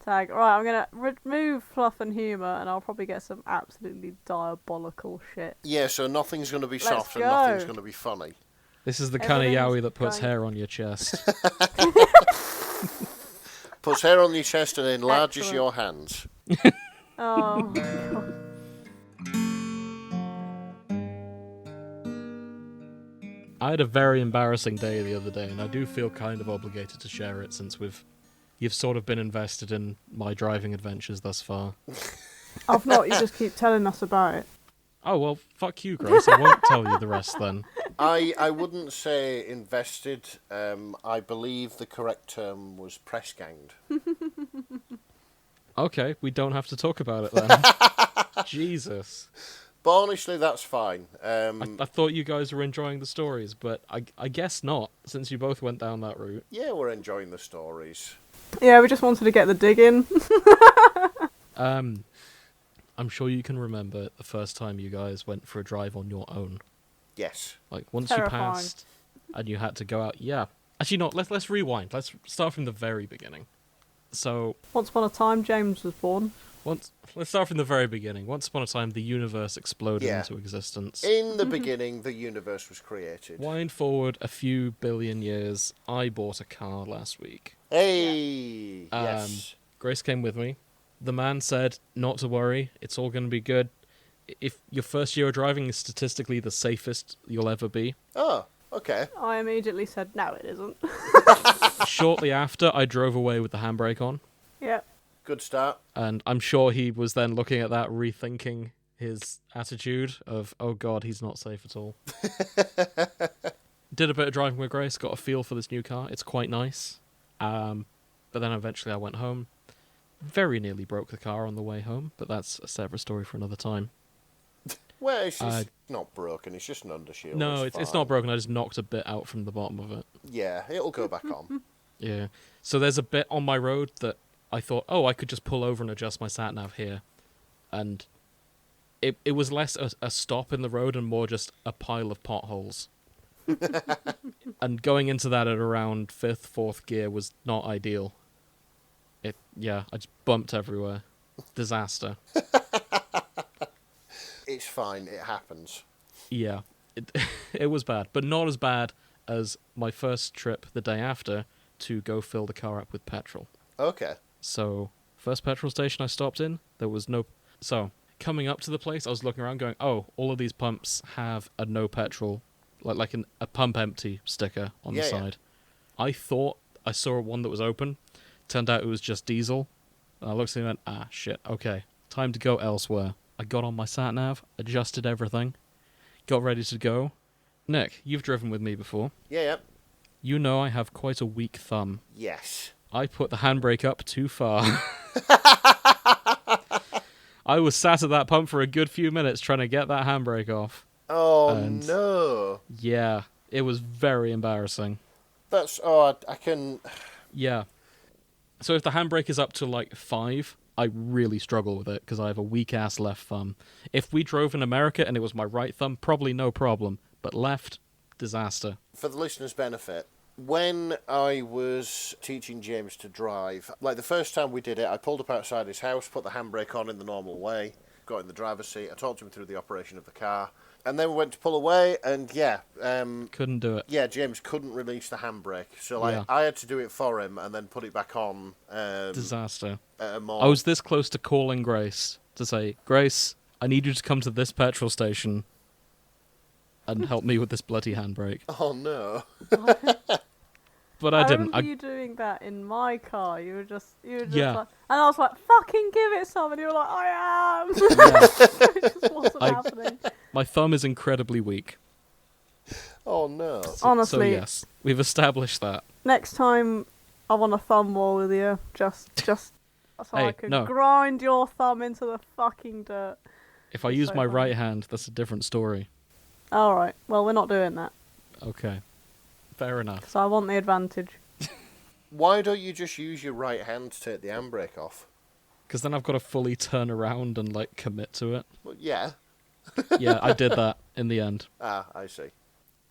Tag. Right, I'm gonna remove fluff and humour, and I'll probably get some absolutely diabolical shit. Yeah, so nothing's going to be Let's soft go. and nothing's going to be funny. This is the kind of Everything's yaoi that puts going- hair on your chest. Puts hair on your chest and enlarges Excellent. your hands. Oh, God. I had a very embarrassing day the other day, and I do feel kind of obligated to share it since you've sort of been invested in my driving adventures thus far. I've not, you just keep telling us about it. Oh, well, fuck you, Grace. I won't tell you the rest then. I wouldn't say invested. I believe the correct term was press-ganged. Okay, we don't have to talk about it then. Jesus. But honestly, that's fine. I thought you guys were enjoying the stories, but I guess not, since you both went down that route. Yeah, we're enjoying the stories. Yeah, we just wanted to get the dig in. I'm sure you can remember the first time you guys went for a drive on your own. Yes. Like, once Terrifying. you passed and you had to go out. Yeah. Actually, no, let's rewind. Let's start from the very beginning. So, Once upon a time, James was born. let's start from the very beginning. Once upon a time, the universe exploded Yeah. into existence. In the beginning, the universe was created. Wind forward a few billion years, I bought a car last week. Hey! Yes. Grace came with me. The man said, not to worry, it's all going to be good. If your first year of driving is statistically the safest you'll ever be. Oh, okay. I immediately said, no, it isn't. Shortly after, I drove away with the handbrake on. Yeah. Good start. And I'm sure he was then looking at that, rethinking his attitude of, oh god, he's not safe at all. Did a bit of driving with Grace, got a feel for this new car. It's quite nice. But then eventually I went home. Very nearly broke the car on the way home, but that's a separate story for another time. Well, it's just not broken. It's just an undershield. No, it's not broken. I just knocked a bit out from the bottom of it. Yeah, it'll go back on. Yeah. So there's a bit on my road that I thought, oh, I could just pull over and adjust my sat-nav here. And it was less a stop in the road and more just a pile of potholes. And going into that at around 5th, 4th gear was not ideal. I just bumped everywhere. Disaster. It's fine. It happens. Yeah. It was bad, but not as bad as my first trip the day after to go fill the car up with petrol. Okay. So, first petrol station I stopped in, there was no... So, coming up to the place, I was looking around going, oh, all of these pumps have a no petrol, like a pump empty sticker on the side. I thought I saw one that was open. Turned out it was just diesel. And I looked at it and went, ah, shit, okay. Time to go elsewhere. I got on my sat-nav, adjusted everything, got ready to go. Nick, you've driven with me before. Yeah. You know I have quite a weak thumb. Yes. I put the handbrake up too far. I was sat at that pump for a good few minutes trying to get that handbrake off. Oh, And no. Yeah, it was very embarrassing. That's... Oh, I can... Yeah. So if the handbrake is up to like 5, I really struggle with it because I have a weak-ass left thumb. If we drove in America and it was my right thumb, probably no problem. But left, disaster. For the listener's benefit, when I was teaching James to drive, like the first time we did it, I pulled up outside his house, put the handbrake on in the normal way, got in the driver's seat, I talked him through the operation of the car, and then we went to pull away, and couldn't do it. Yeah, James couldn't release the handbrake, so I had to do it for him and then put it back on. Disaster. At a more... I was this close to calling Grace to say, Grace, I need you to come to this petrol station and help me with this bloody handbrake. Oh, no. But I didn't. remember you doing that in my car. You were just Yeah. like, and I was like, fucking give it some, and you were like, I am. It just wasn't happening. My thumb is incredibly weak. Oh, no. Honestly, So yes, we've established that. next time I want a thumb war with you, just so Hey, I can no. grind your thumb into the fucking dirt. If I It's use so my funny. right hand, that's a different story. Alright, well, we're not doing that, Okay. Fair enough. so I want the advantage. Why don't you just use your right hand to take the handbrake off? Because then I've got to fully turn around and, like, commit to it. Well, yeah. Yeah, I did that in the end. Ah, I see.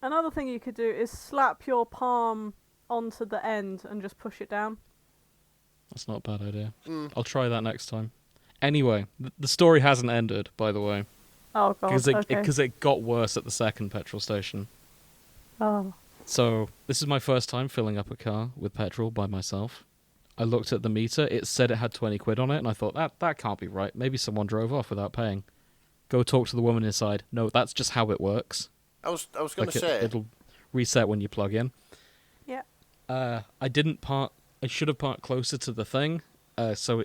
Another thing you could do is slap your palm onto the end and just push it down. That's not a bad idea. Mm. I'll try that next time. Anyway, the story hasn't ended, by the way. Oh god. Because Okay. it got worse at the second petrol station. Oh. So, this is my first time filling up a car with petrol by myself. I looked at the meter, it said it had 20 quid on it, and I thought, that can't be right. Maybe someone drove off without paying. Go talk to the woman inside. No, that's just how it works. I was going to say... It'll reset when you plug in. Yeah. I didn't park... I should have parked closer to the thing, so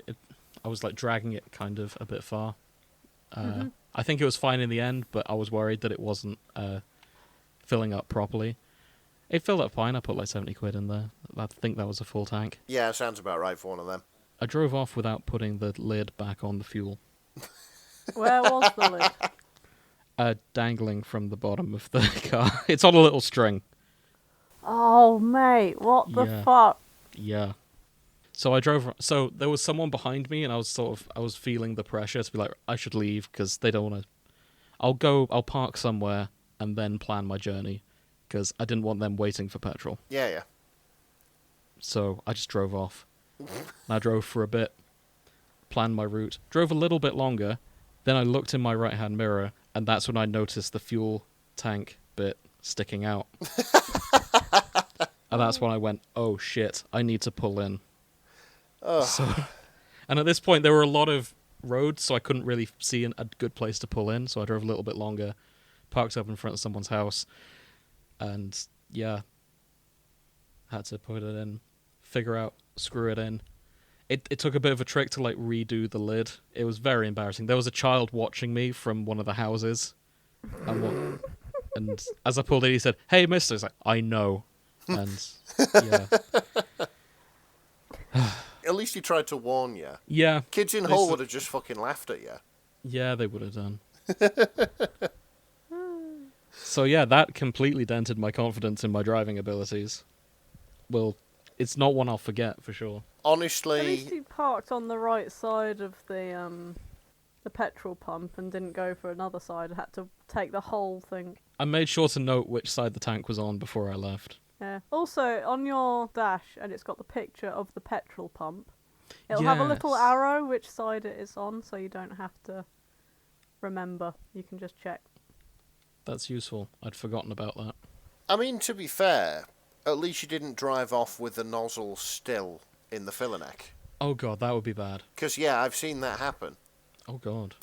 I was like dragging it kind of a bit far. I think it was fine in the end, but I was worried that it wasn't filling up properly. It filled up fine. I put like 70 quid in there. I think that was a full tank. Yeah, sounds about right for one of them. I drove off without putting the lid back on the fuel. Where was the lid? Dangling from the bottom of the car. It's on a little string. Oh mate, what the Yeah. fuck? Yeah. So I drove. So there was someone behind me, and I was feeling the pressure to be like, I should leave because they don't want to. I'll park somewhere and then plan my journey because I didn't want them waiting for petrol. Yeah. So I just drove off. And I drove for a bit, planned my route, drove a little bit longer. Then I looked in my right-hand mirror, and that's when I noticed the fuel tank bit sticking out. And that's when I went, oh shit, I need to pull in. And at this point, there were a lot of roads, so I couldn't really see a good place to pull in, so I drove a little bit longer, parked up in front of someone's house, and yeah, had to put it in, screw it in. It took a bit of a trick to like redo the lid. It was very embarrassing. There was a child watching me from one of the houses, and as I pulled in, he said, "Hey, mister," I was like, "I know," and yeah. At least he tried to warn you. Yeah. Kids in Hull would have just fucking laughed at you. Yeah, they would have done. So yeah, that completely dented my confidence in my driving abilities. Well, it's not one I'll forget for sure. Honestly... At least you parked on the right side of the petrol pump and didn't go for another side. Had to take the whole thing. I made sure to note which side the tank was on before I left. Yeah. Also, on your dash, and it's got the picture of the petrol pump. It'll have a little Yes. arrow which side it is on, so you don't have to remember. You can just check. That's useful. I'd forgotten about that. I mean, to be fair, at least you didn't drive off with the nozzle still in the filler neck. Oh god, that would be bad. Because, yeah, I've seen that happen. Oh god.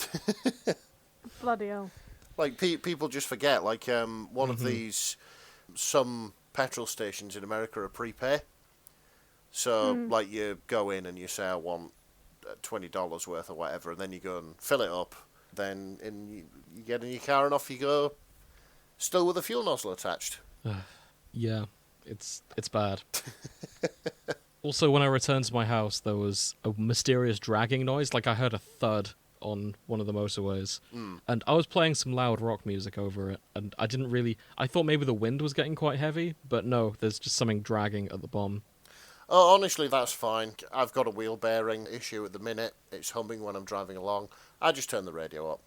Bloody hell. Like, people just forget. Like, one of these... Some petrol stations in America are prepay. So, like, you go in and you say, I want $20 worth or whatever, and then you go and fill it up. Then you get in your car and off you go, still with a fuel nozzle attached. Yeah, it's bad. Also, when I returned to my house, there was a mysterious dragging noise. Like, I heard a thud on one of the motorways. And I was playing some loud rock music over it, and I thought maybe the wind was getting quite heavy, but no, there's just something dragging at the bottom. Oh, honestly, that's fine. I've got a wheel bearing issue at the minute. It's humming when I'm driving along. I just turn the radio up.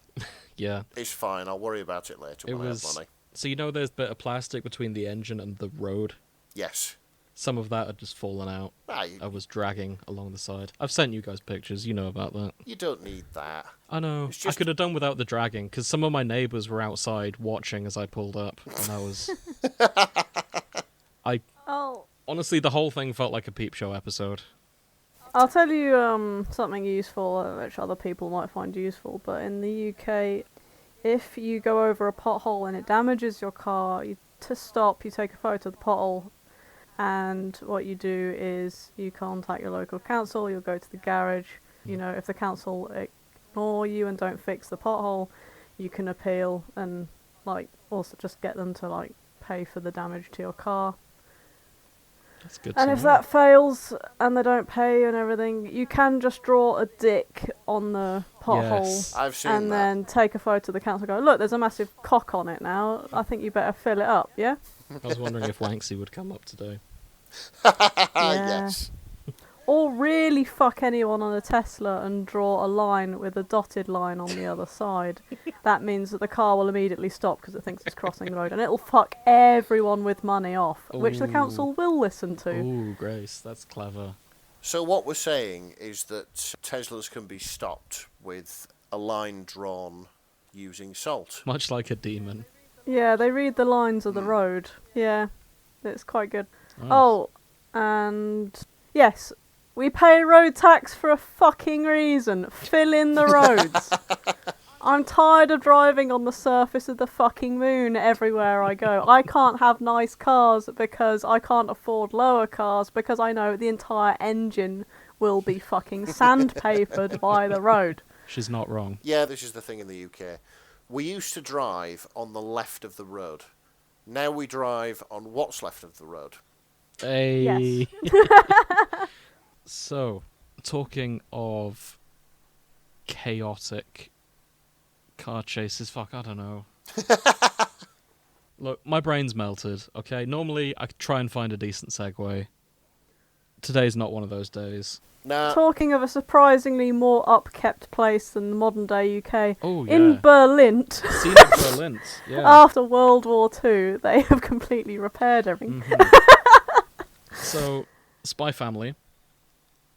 Yeah. It's fine. I'll worry about it later when I have money. So you know there's a bit of plastic between the engine and the road? Yes. Some of that had just fallen out. I was dragging along the side. I've sent you guys pictures, you know about that. You don't need that. I know. It's just... I could have done without the dragging, because some of my neighbours were outside watching as I pulled up, and I was... Oh. Honestly, the whole thing felt like a Peep Show episode. I'll tell you something useful, which other people might find useful, but in the UK, if you go over a pothole and it damages your car, to stop, you take a photo of the pothole, and what you do is you contact your local council, you'll go to the garage, you know, if the council ignore you and don't fix the pothole, you can appeal and, like, also just get them to, like, pay for the damage to your car. That's good. And if that fails and they don't pay and everything, you can just draw a dick on the pothole. Yes. I've seen and that. then take a photo of the council and go, look, there's a massive cock on it now. I think you better fill it up, yeah? I was wondering if Wanksy would come up today. Yes. Or really fuck anyone on a Tesla and draw a line with a dotted line on the other side. That means that the car will immediately stop because it thinks it's crossing the road. And it'll fuck everyone with money off, which the council will listen to. Ooh, Grace, that's clever. So what we're saying is that Teslas can be stopped with a line drawn using salt. Much like a demon. Yeah, they read the lines of the road. Yeah, it's quite good. Nice. Oh, and yes, we pay road tax for a fucking reason. Fill in the roads. I'm tired of driving on the surface of the fucking moon everywhere I go. I can't have nice cars because I can't afford lower cars because I know the entire engine will be fucking sandpapered by the road. She's not wrong. Yeah, this is the thing in the UK. We used to drive on the left of the road. Now we drive on what's left of the road. Hey. Yes. So, talking of chaotic car chases, fuck, I don't know. Look, my brain's melted, okay? Normally, I try and find a decent segue. Today's not one of those days. Nah, Talking of a surprisingly more upkept place than the modern day UK, Oh, yeah. in Berlin, Scene of Berlin, yeah. after World War II, they have completely repaired everything. So, Spy Family,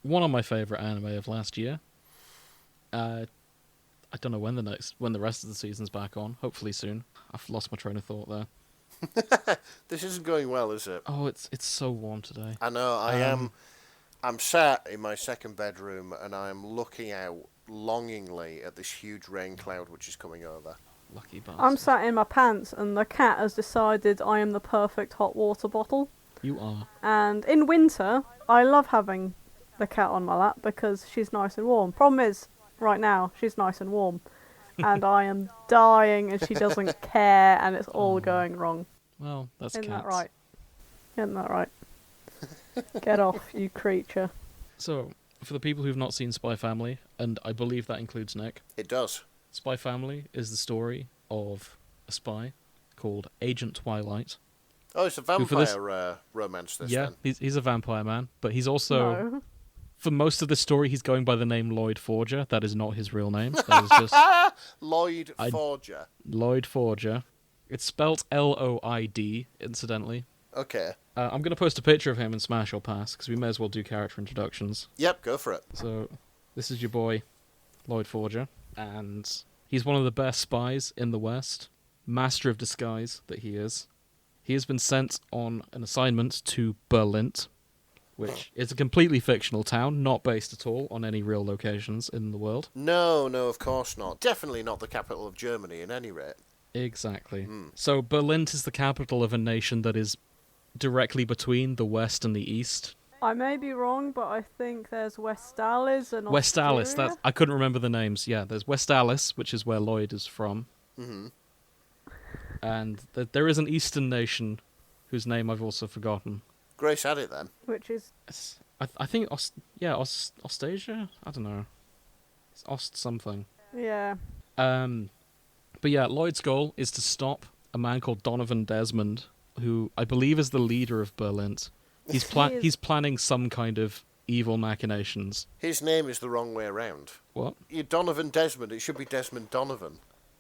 one of my favourite anime of last year. I don't know when the rest of the season's back on. Hopefully soon. I've lost my train of thought there. this isn't going well, is it? Oh, it's so warm today. I know, I am. I'm sat in my second bedroom and I'm looking out longingly at this huge rain cloud which is coming over. Lucky bastard. I'm sat in my pants and the cat has decided I am the perfect hot water bottle. You are. And in winter, I love having the cat on my lap because she's nice and warm. Problem is, right now, she's nice and warm. And I am dying and she doesn't care and it's all going wrong. Well, that's Isn't cats. that right? Isn't that right? Get off, you creature. So, for the people who've not seen Spy Family, and I believe that includes Nick, It does. Spy Family is the story of a spy called Agent Twilight. Oh, it's a Who for this- vampire romance, this Yeah, then. he's a vampire man, but he's also... No. For most of the story, he's going by the name Lloyd Forger. That is not his real name. That is just Lloyd Forger. Lloyd Forger. It's spelt L-O-I-D, incidentally. Okay. I'm going to post a picture of him in Smash or Pass, because we may as well do character introductions. Yep, go for it. So, this is your boy, Lloyd Forger, and he's one of the best spies in the West. Master of disguise that he is. He has been sent on an assignment to Berlin, which is a completely fictional town, not based at all on any real locations in the world. No, of course not. Definitely not the capital of Germany, at any rate. Exactly. So Berlin is the capital of a nation that is directly between the West and the East. I may be wrong, but I think there's Westalis and Westalis, Austria. I couldn't remember the names. Yeah, there's Westalis, which is where Lloyd is from. Mm-hmm. And there is an Eastern nation whose name I've also forgotten. Grace had it then. Which is... I think, Ostasia? I don't know. It's Ost something. Yeah. But yeah, Lloyd's goal is to stop a man called Donovan Desmond, who I believe is the leader of Berlin. He's planning some kind of evil machinations. His name is the wrong way around. What? You're Donovan Desmond. It should be Desmond Donovan.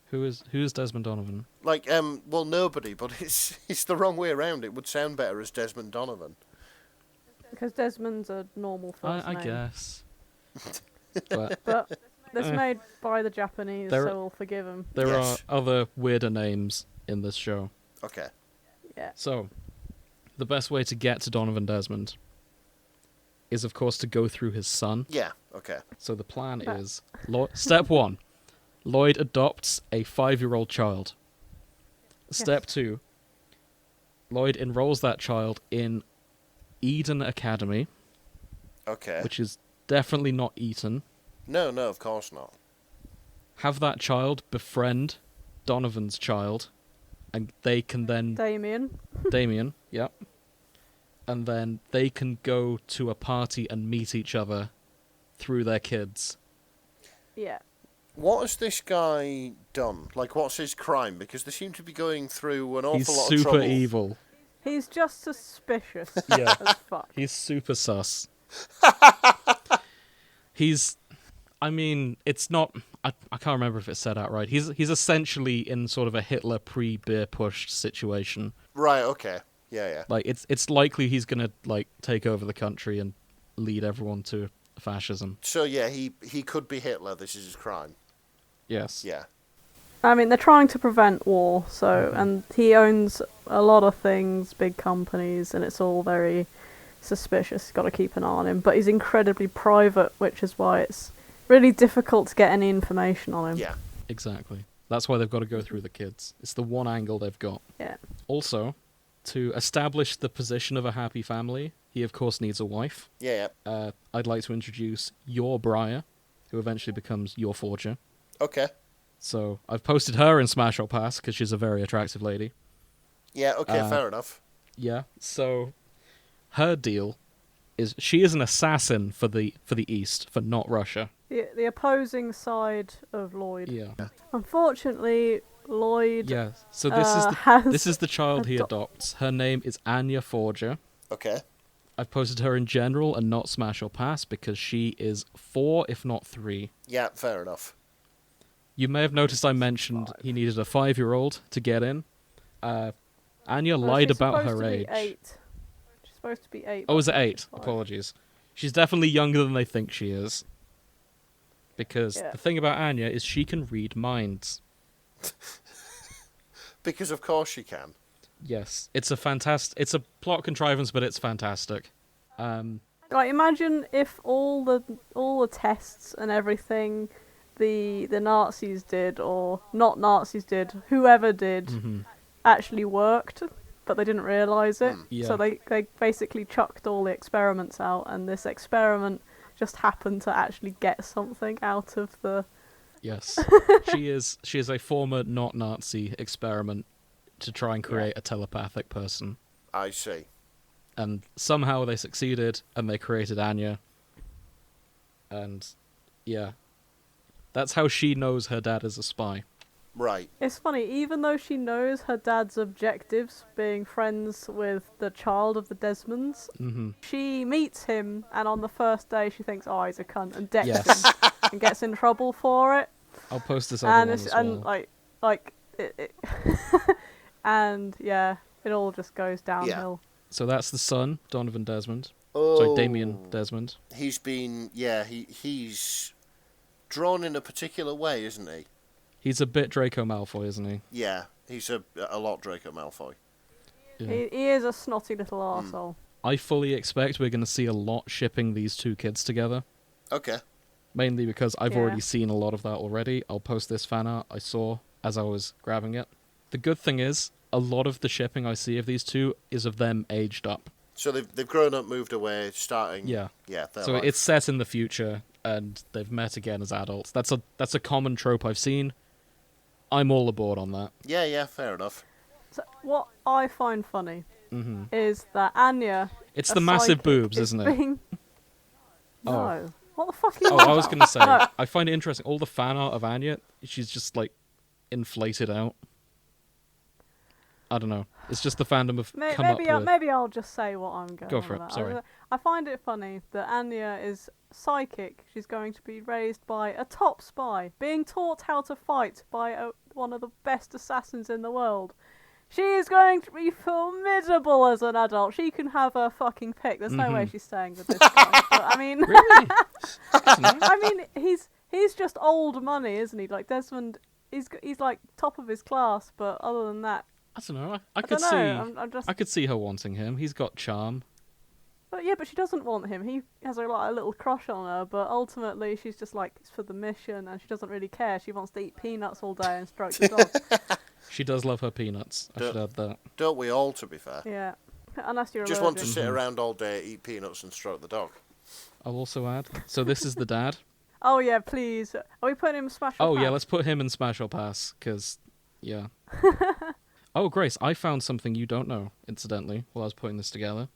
Who's Desmond Donovan? Like, well, nobody, but it's the wrong way around. It would sound better as Desmond Donovan. Because Desmond's a normal first I name. guess. But But that's made by the Japanese, There- so we'll forgive him. there Yes. are other weirder names in this show. Okay. Yeah. So, the best way to get to Donovan Desmond is, of course, to go through his son. Yeah, okay. So the plan But- is, step 1, Lloyd adopts a 5-year-old child. Step 2, Lloyd enrolls that child in Eden Academy, Okay. which is definitely not Eton. No, of course not. Have that child befriend Donovan's child, and they can then... Damien. Damien, yep. And then they can go to a party and meet each other through their kids. Yeah. What has this guy done? Like, what's his crime? Because they seem to be going through an awful He's lot of super trouble. evil. He's just suspicious Yeah. as fuck. He's super sus. I mean, it's not... I can't remember if it's said out right. He's essentially in sort of a Hitler pre-beer push situation. Right, okay. Yeah. Like, it's likely he's gonna, like, take over the country and lead everyone to fascism. So yeah, he could be Hitler. This is his crime. Yes. Yeah. I mean, they're trying to prevent war, so and he owns a lot of things, big companies, and it's all very suspicious. Got to keep an eye on him, but he's incredibly private, which is why it's really difficult to get any information on him. Yeah. Exactly. That's why they've got to go through the kids. It's the one angle they've got. Yeah. Also, to establish the position of a happy family, he of course needs a wife. Yeah. I'd like to introduce your Briar, who eventually becomes your Forger. Okay. So I've posted her in Smash or Pass because she's a very attractive lady. Yeah. Okay. Fair enough. Yeah. So her deal is she is an assassin for the East, for not Russia. The opposing side of Lloyd. Yeah. Unfortunately, Lloyd. Yeah. So this is the child he adopts. Her name is Anya Forger. Okay. I've posted her in general and not Smash or Pass because she is 4, if not 3. Yeah. Fair enough. You may have noticed I mentioned he needed a 5-year-old to get in. Anya lied about her age. 8. She's supposed to be 8. Oh, is it 8? 5. Apologies. She's definitely younger than they think she is. Because the thing about Anya is she can read minds. Because of course she can. Yes, it's a plot contrivance, but it's fantastic. Like, imagine if all the tests and everything the Nazis did, or not Nazis did, whoever did, actually worked, but they didn't realise it. Yeah. So they basically chucked all the experiments out, and this experiment just happened to actually get something out of the... Yes. she is a former not Nazi experiment to try and create a telepathic person. I see. And somehow they succeeded, and they created Anya. And, yeah. That's how she knows her dad is a spy. Right. It's funny, even though she knows her dad's objectives, being friends with the child of the Desmonds, she meets him, and on the first day she thinks, oh, he's a cunt, and decks him, and gets in trouble for it. I'll post this other one as well. And and yeah, it all just goes downhill. So that's the son, Donovan Desmond. Oh. Sorry, Damien Desmond. He's been, he's drawn in a particular way, isn't he? He's a bit Draco Malfoy, isn't he? Yeah, he's a lot Draco Malfoy. Yeah. He is a snotty little arsehole. I fully expect we're going to see a lot shipping these two kids together. Okay. Mainly because I've already seen a lot of that already. I'll post this fan art I saw as I was grabbing it. The good thing is, a lot of the shipping I see of these two is of them aged up. So they've grown up, moved away, starting... Yeah. Yeah, so it's set in the future, and they've met again as adults. That's a common trope I've seen. I'm all aboard on that. Yeah, fair enough. So what I find funny is that Anya... It's the massive boobs, isn't it? No. Oh. What the fuck are you Oh, on I was about? going to say, No. I find it interesting. All the fan art of Anya, she's just, like, inflated out. I don't know. It's just the fandom have come up with... Maybe I'll just say what I'm going Go for on it, about. sorry. I find it funny that Anya is psychic. She's going to be raised by a top spy, being taught how to fight by one of the best assassins in the world. She is going to be formidable as an adult. She can have her fucking pick. There's no way she's staying with this guy. But, I mean... Really? I mean, he's just old money, isn't he? Like, Desmond, he's like top of his class, but other than that... I don't know. I could don't see. know. I'm just... I could see her wanting him. He's got charm. But yeah, but she doesn't want him. He has a little crush on her, but ultimately she's just like, it's for the mission, and she doesn't really care. She wants to eat peanuts all day and stroke the dog. She does love her peanuts. I should add that. Don't we all, to be fair? Yeah. Unless you're Just allergic. want to sit around all day, eat peanuts, and stroke the dog. I'll also add. So this is the dad. Oh yeah, please. Are we putting him in Smash or Oh Pass? yeah, let's put him in Smash or Pass, because, yeah. Oh, Grace, I found something you don't know, incidentally, while I was putting this together.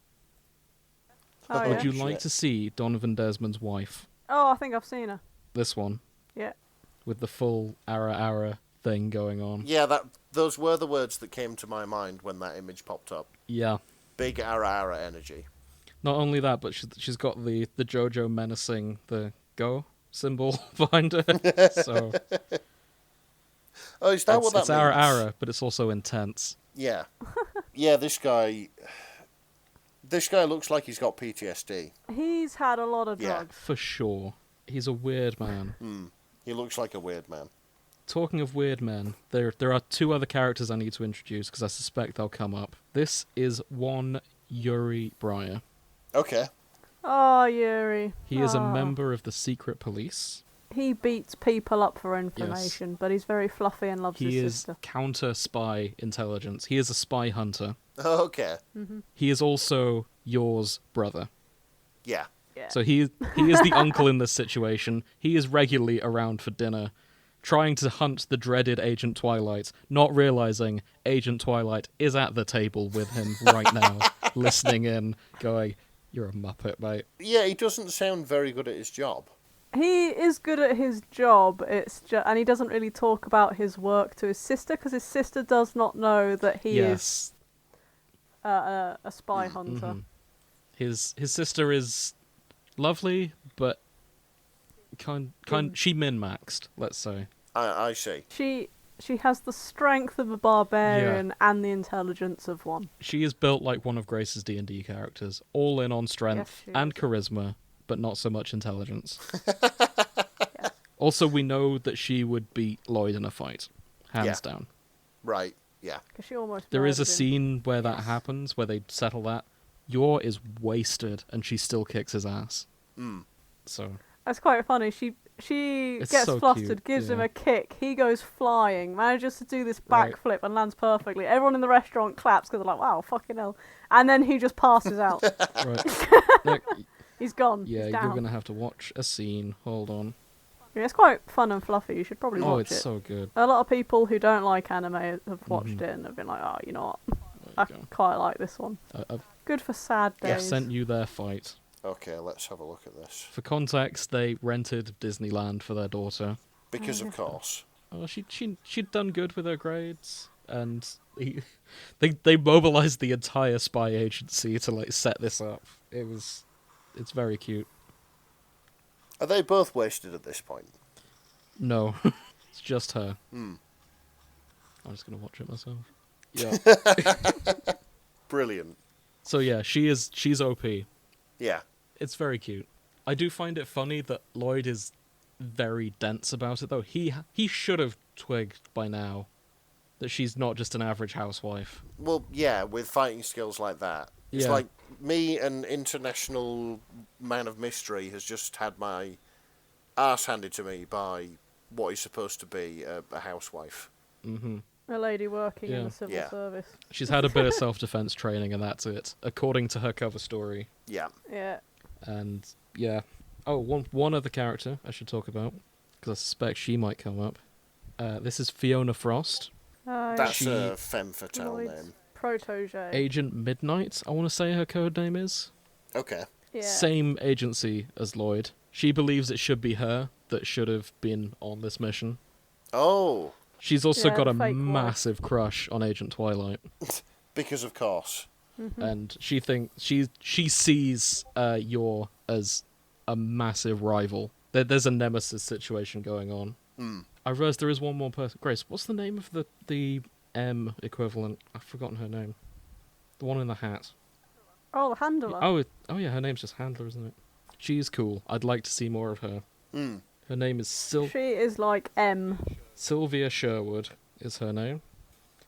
Oh, yeah? Would you like to see Donovan Desmond's wife? Oh, I think I've seen her. This one. Yeah. With the full Ara thing going on. Yeah, those were the words that came to my mind when that image popped up. Yeah. Big Ara energy. Not only that, but she's got the JoJo menacing the go symbol behind her. So Oh, is that what that it's means? Ara, but it's also intense. Yeah. Yeah, this guy... This guy looks like he's got PTSD. He's had a lot of Yeah. drugs. For sure. He's a weird man. He looks like a weird man. Talking of weird men, there are two other characters I need to introduce because I suspect they'll come up. This is one Yuri Breyer. Okay. Oh, Yuri. He is a Oh. member of the secret police. He beats people up for information, but he's very fluffy and loves He his is sister. counter-spy intelligence. He is a spy hunter. Okay. He is also yours brother. Yeah. Yeah. So he is the uncle in this situation. He is regularly around for dinner, trying to hunt the dreaded Agent Twilight, not realizing Agent Twilight is at the table with him right now, listening in, going, "You're a muppet, mate." Yeah, he doesn't sound very good at his job. He is good at his job. And he doesn't really talk about his work to his sister because his sister does not know that he is a spy hunter. His sister is lovely, but she min-maxed, let's say. I see. She has the strength of a barbarian and the intelligence of one. She is built like one of Grace's D&D characters, all in on strength Yes, she and is. charisma, but not so much intelligence. Yes. Also, we know that she would beat Lloyd in a fight, hands Yeah. down. Right. Yeah. 'Cause she almost There is a murdered him. scene where that happens, where they settle that. Yor is wasted, and she still kicks his ass. So, That's quite funny. She It's gets so flustered, cute, gives him yeah. a kick. He goes flying, manages to do this Right. backflip and lands perfectly. Everyone in the restaurant claps because they're like, "Wow, fucking hell!" And then he just passes out. right. Nick, He's gone. yeah, He's you're down. going to have to watch a scene. Hold on. Yeah, it's quite fun and fluffy. You should probably Oh, watch it's it. so good. A lot of people who don't like anime have watched it and have been like, "Oh, you know what? I There you go. quite like this one. I've Good for sad days." sent you their fight. Okay, let's have a look at this. For context, they rented Disneyland for their daughter. Because of course. Oh, she'd done good with her grades, and they mobilized the entire spy agency to like set this up. It's very cute. Are they both wasted at this point? No, it's just her. Hmm. I'm just gonna watch it myself. Yeah. Brilliant. So yeah, she's OP. Yeah. It's very cute. I do find it funny that Lloyd is very dense about it, though. He should have twigged by now that she's not just an average housewife. Well, yeah, with fighting skills like that. It's Yeah. like me, an international man of mystery, has just had my arse handed to me by what is supposed to be a housewife. Mm-hmm. A lady working in Yeah. the civil Yeah. service. She's had a bit of self-defense training, and that's it, according to her cover story. Yeah. Yeah. And yeah, one other character I should talk about because I suspect she might come up. This is Fiona Frost, That's She- a femme fatale Lloyd's name. protege. Agent Midnight. I want to say her code name is. Okay. Yeah. Same agency as Lloyd. She believes it should be her that should have been on this mission. Oh, She's also Yeah, got a the fake wife. massive crush on Agent Twilight, because of course. and she sees Yor as a massive rival. There's a nemesis situation going on. I realised there is one more person. Grace, what's the name of the M equivalent? I've forgotten her name. The one in the hat. Oh, the handler. Oh yeah, her name's just Handler, isn't it? She's cool. I'd like to see more of her. Her name is She is like M. Sylvia Sherwood is her name.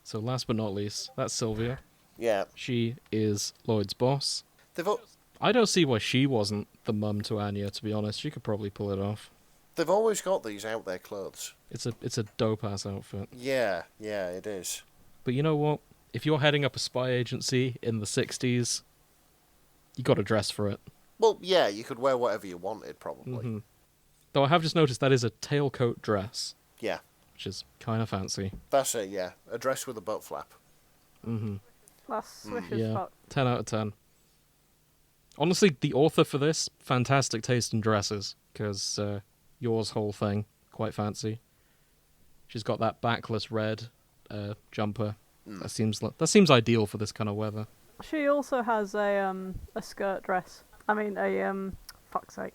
So last but not least, that's Sylvia. Yeah. She is Lloyd's boss. They've I don't see why she wasn't the mum to Anya, to be honest. She could probably pull it off. they've always got these out there clothes. It's a dope-ass outfit. Yeah, it is. But you know what? If you're heading up a spy agency in the 60s, you got to dress for it. Well, yeah, you could wear whatever you wanted, probably. Mhm. Though I have just noticed that is a tailcoat dress, Yeah, which is kind of fancy. that's it, yeah. A dress with a butt flap. That's swish as Yeah, fuck. 10 out of 10. Honestly, the author for this, fantastic taste in dresses, because Yor's whole thing, quite fancy. She's got that backless red jumper. That seems ideal for this kind of weather. She also has a skirt dress. I mean fuck's sake.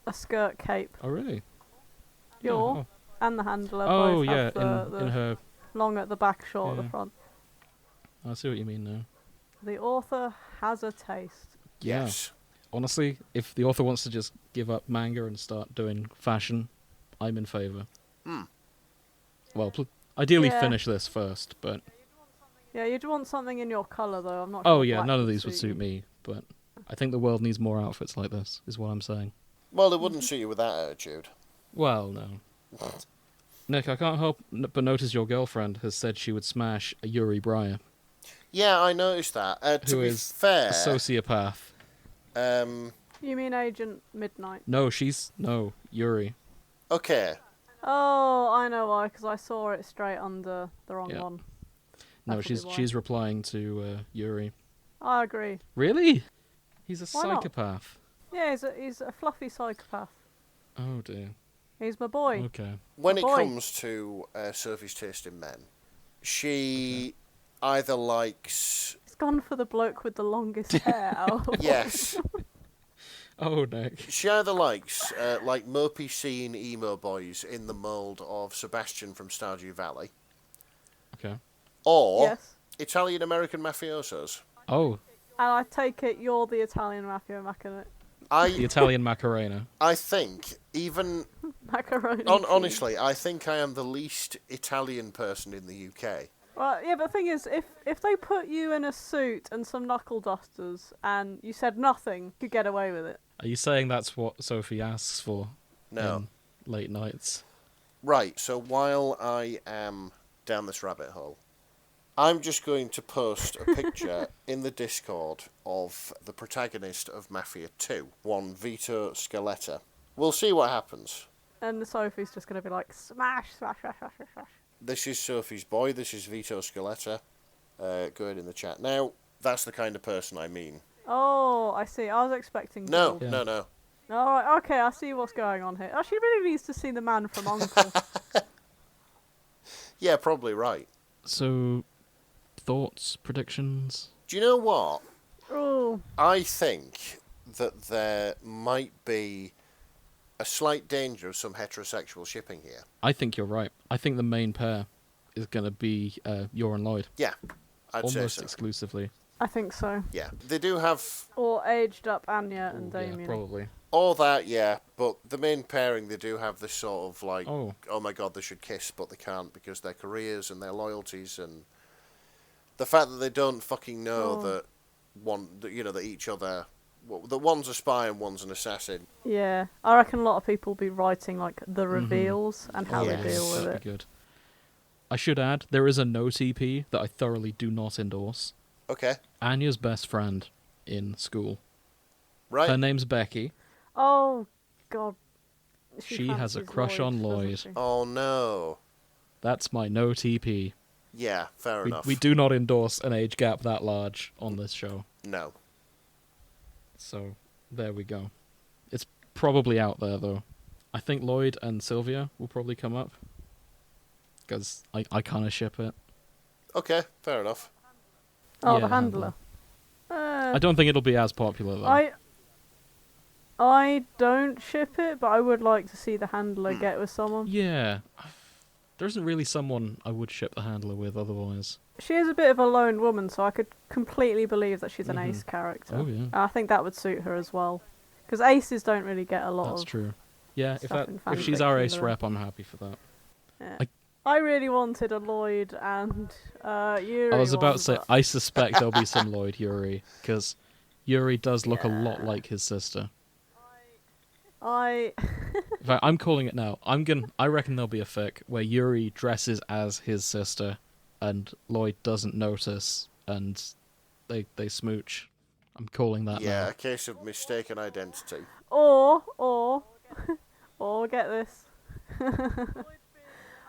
A skirt cape. Oh, really? Yor oh. and the handler Oh, both yeah, have the in her... long at the back, short at Yeah. the front. I see what you mean now. The author has a taste. Yeah. Yes. Honestly, if the author wants to just give up manga and start doing fashion, I'm in favour. Well, ideally Yeah. finish this first, but... Yeah, you'd want something in your colour, though. I'm not Oh sure yeah, black none of these would suit you. me, but I think the world needs more outfits like this, is what I'm saying. Well, it wouldn't suit you with that attitude. Well, no. Nick, I can't help but notice your girlfriend has said she would smash a Yuri Breyer, Yeah, I noticed that. To who be is fair, a sociopath. You mean Agent Midnight? No, Yuri. Okay. Oh, I know why, because I saw it straight under the wrong Yeah. one. No, That'll be why. she's replying to Yuri. I agree. Really? He's a Why not? psychopath. Yeah, he's a fluffy psychopath. Oh dear. He's my boy. Okay. When it Boy. comes to Sophie's taste in men, she either likes... He's gone for the bloke with the longest hair. out. Yes. Oh, Nick. She either likes, like, mopey scene emo boys in the mould of Sebastian from Stardew Valley, Okay. or Yes. Italian-American mafiosos. Oh, And I take it you're the Italian mafia the I Italian Macarena. think, even... macaroni. honestly, I think I am the least Italian person in the UK. Well, yeah, but the thing is, if they put you in a suit and some knuckle dusters and you said nothing, you could get away with it. Are you saying that's what Sophie asks for? No. In late nights. Right, so while I am down this rabbit hole, I'm just going to post a picture in the Discord of the protagonist of Mafia 2, one Vito Scaletta. We'll see what happens. And Sophie's just going to be like, smash, smash, smash, smash, smash, smash. This is Sophie's boy, this is Vito Scaletta. Go ahead in the chat. Now, that's the kind of person I mean. Oh, I see. I was expecting... No, Yeah. no. Alright, okay, I see what's going on here. Oh, she really needs to see the man from Uncle. Yeah, probably right. So, thoughts, predictions? Do you know what? Oh, I think that there might be a slight danger of some heterosexual shipping here. I think you're right. I think the main pair is going to be Yor and Lloyd. Yeah, I'd say Almost so. exclusively. I think so. Yeah, they do have Or aged up Anya and Ooh, yeah, Damien. probably. all that, yeah, but the main pairing, they do have this sort of like, Oh. oh my god, they should kiss, but they can't because their careers and their loyalties and the fact that they don't fucking know that that each other, that one's a spy and one's an assassin. Yeah, I reckon a lot of people will be writing like the reveals and how Yes. they deal with That'd it. be good. I should add, there is a note EP that I thoroughly do not endorse. Okay, Anya's best friend in school. right. Her name's Becky. Oh, God. She has a fancies crush on doesn't Lloyd. she? Oh no. That's my note EP. Yeah, fair enough. We do not endorse an age gap that large on this show. No. So, there we go. It's probably out there, though. I think Lloyd and Sylvia will probably come up. Because I kind of ship it. Okay, fair enough. Oh, Yeah, the handler. I don't think it'll be as popular, though. I don't ship it, but I would like to see the handler get with someone. Yeah. There isn't really someone I would ship the handler with otherwise. She is a bit of a lone woman, so I could completely believe that she's an ace character. Oh, yeah. I think that would suit her as well. Because aces don't really get a lot That's of... true. Yeah, stuff in if she's our fanfiction, ace though. rep, I'm happy for that. Yeah. I really wanted a Lloyd and Yuri. I was about to say, but- I suspect there'll be some Lloyd Yuri, because Yuri does look a lot like his sister. In fact, I'm calling it now. I reckon there'll be a fic where Yuri dresses as his sister, and Lloyd doesn't notice, and they smooch. I'm calling that Yeah, now. a case of mistaken identity. Or get this.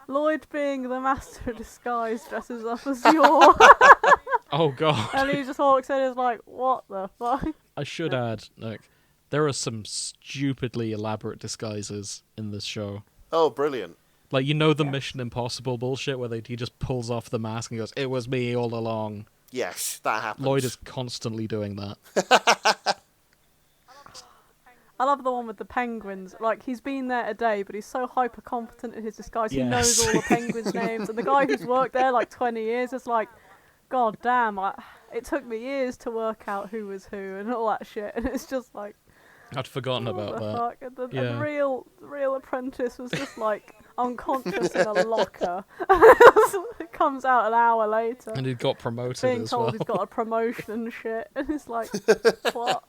Lloyd being the master of disguise dresses up as Yor. Oh god. And he just walks in and is like, what the fuck? I should add, look, there are some stupidly elaborate disguises in this show. Oh, brilliant. Like, the Yes. Mission Impossible bullshit where he just pulls off the mask and goes, "It was me all along." Yes, that happens. Lloyd is constantly doing that. I love the one with the penguins. Like, he's been there a day, but he's so hyper confident in his disguise. He knows Yes. all the penguins' names. And the guy who's worked there like 20 years is like, God damn, it took me years to work out who was who and all that shit, and it's just like, I'd forgotten what about the that. fuck? And the Yeah. real apprentice was just like unconscious in a locker. It comes out an hour later. And he got promoted Being as told well. he's got a promotion and shit, and it's like, what?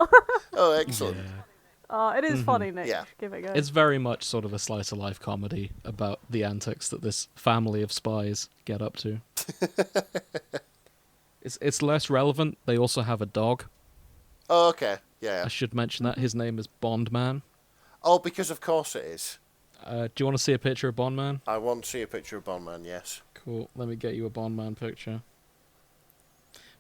Oh, excellent. Yeah. It is funny, Nick. Yeah. Give it a go. It's very much sort of a slice of life comedy about the antics that this family of spies get up to. It's less relevant. They also have a dog. Oh, okay. Yeah. I should mention that. His name is Bondman. Oh, because of course it is. Do you want to see a picture of Bondman? I want to see a picture of Bondman, yes. Cool. Let me get you a Bondman picture.